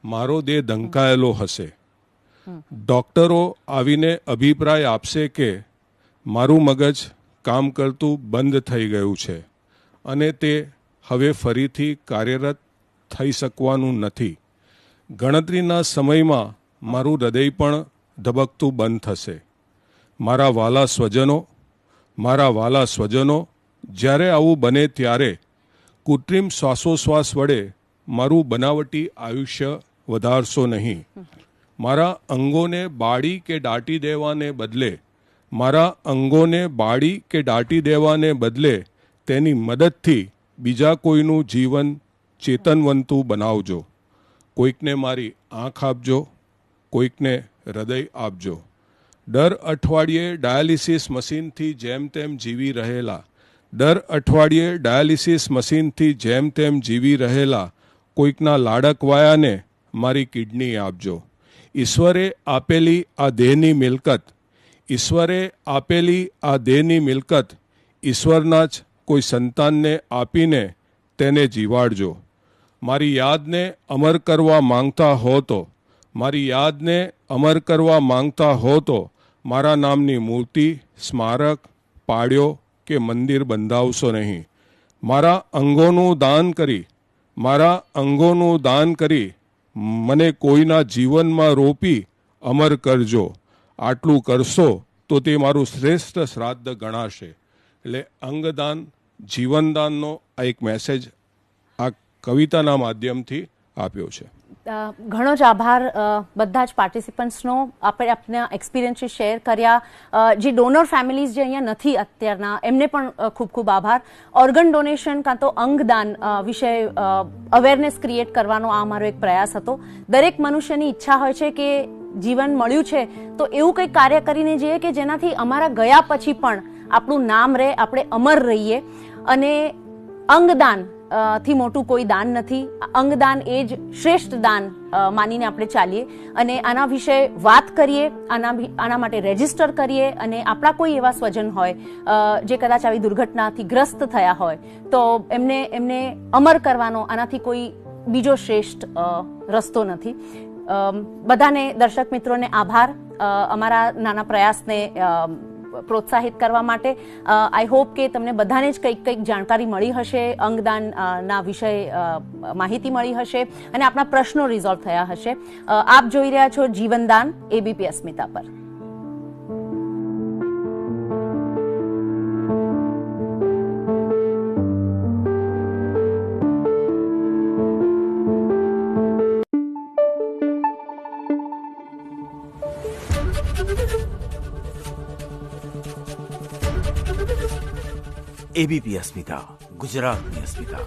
Speaker 3: મારો દેહ ઢંકાયેલો હશે. ડૉક્ટરો આવીને અભિપ્રાય આપશે કે મારું મગજ કામ કરતું બંધ થઈ ગયું છે અને તે હવે ફરીથી કાર્યરત થઈ શકવાનું નથી. ગણતરીના સમયમાં મારું હૃદય પણ ધબકતું બંધ થશે. મારા વાલા સ્વજનો, જ્યારે આવું બને ત્યારે કૃત્રિમ શ્વાસોશ્વાસ વડે મારું બનાવટી આયુષ્ય વધારશો નહીં. મારા અંગોને બાળી કે દાટી દેવાને બદલે તેની મદદથી બીજા કોઈનું જીવન ચેતનવંતું બનાવજો. કોઈકને મારી આંખ આપજો, કોઈકને હૃદય આપજો. દર અઠવાડિયે ડાયાલિસિસ મશીનથી જેમ તેમ જીવી રહેલા કોઈકના લાડકવાયાને મારી કિડની આપજો. ઈશ્વરે આપેલી આ દેહની મિલકત ઈશ્વરના જ કોઈ સંતાનને આપીને તેને જીવાડજો. મારી યાદને અમર કરવા માંગતા હો તો, મારી યાદને અમર કરવા માંગતા હો તો મારા નામની મૂર્તિ, સ્મારક, પાડ્યો કે મંદિર બંધાવશો નહીં. મારા અંગોનું દાન કરી, મારા અંગોનું દાન કરી મને કોઈના જીવનમાં રોપી અમર કરજો. આટલું કરશો તો તે મારું શ્રેષ્ઠ શ્રાદ્ધ ગણાશે. એટલે અંગદાન, જીવનદાનનો આ એક મેસેજ આ કવિતાના માધ્યમથી આપ્યો છે.
Speaker 2: ઘણો જ આભાર બધા જ પાર્ટિસિપન્ટ્સનો. આપણે આપના એક્સપિરિયન્સીસ શેર કર્યા. જે ડોનર ફેમિલીઝ જે અહીંયા નથી અત્યારના, એમને પણ ખૂબ ખૂબ આભાર. ઓર્ગન ડોનેશન કાં તો અંગદાન વિશે અવેરનેસ ક્રિએટ કરવાનો આ અમારો એક પ્રયાસ હતો. દરેક મનુષ્યની ઈચ્છા હોય છે કે જીવન મળ્યું છે તો એવું કંઈક કાર્ય કરીને જઈએ કે જેનાથી અમારા ગયા પછી પણ આપણું નામ રહે, આપણે અમર રહીએ. અને અંગદાન થી મોટું કોઈ દાન નથી. અંગદાન એ જ શ્રેષ્ઠ દાન માનીને આપણે ચાલીએ અને આના વિશે વાત કરીએ, આના માટે રજીસ્ટર કરીએ. અને આપણા કોઈ એવા સ્વજન હોય જે કદાચ આવી દુર્ઘટનાથી ગ્રસ્ત થયા હોય તો એમને અમર કરવાનો આનાથી કોઈ બીજો શ્રેષ્ઠ રસ્તો નથી. બધાને, દર્શક મિત્રોને આભાર અમારા નાના પ્રયાસને પ્રોત્સાહિત કરવા માટે. આઈ હોપ કે તમને બધાને જ કંઈક જાણકારી મળી હશે, અંગદાન ના વિષય માહિતી મળી હશે અને આપણા પ્રશ્નો રિઝોલ્વ થયા હશે. આપ જોઈ રહ્યા છો જીવનદાન એબીપી અસ્મિતા પર.
Speaker 13: એબીપી અસ્મિતા, ગુજરાતની અસ્મિતા.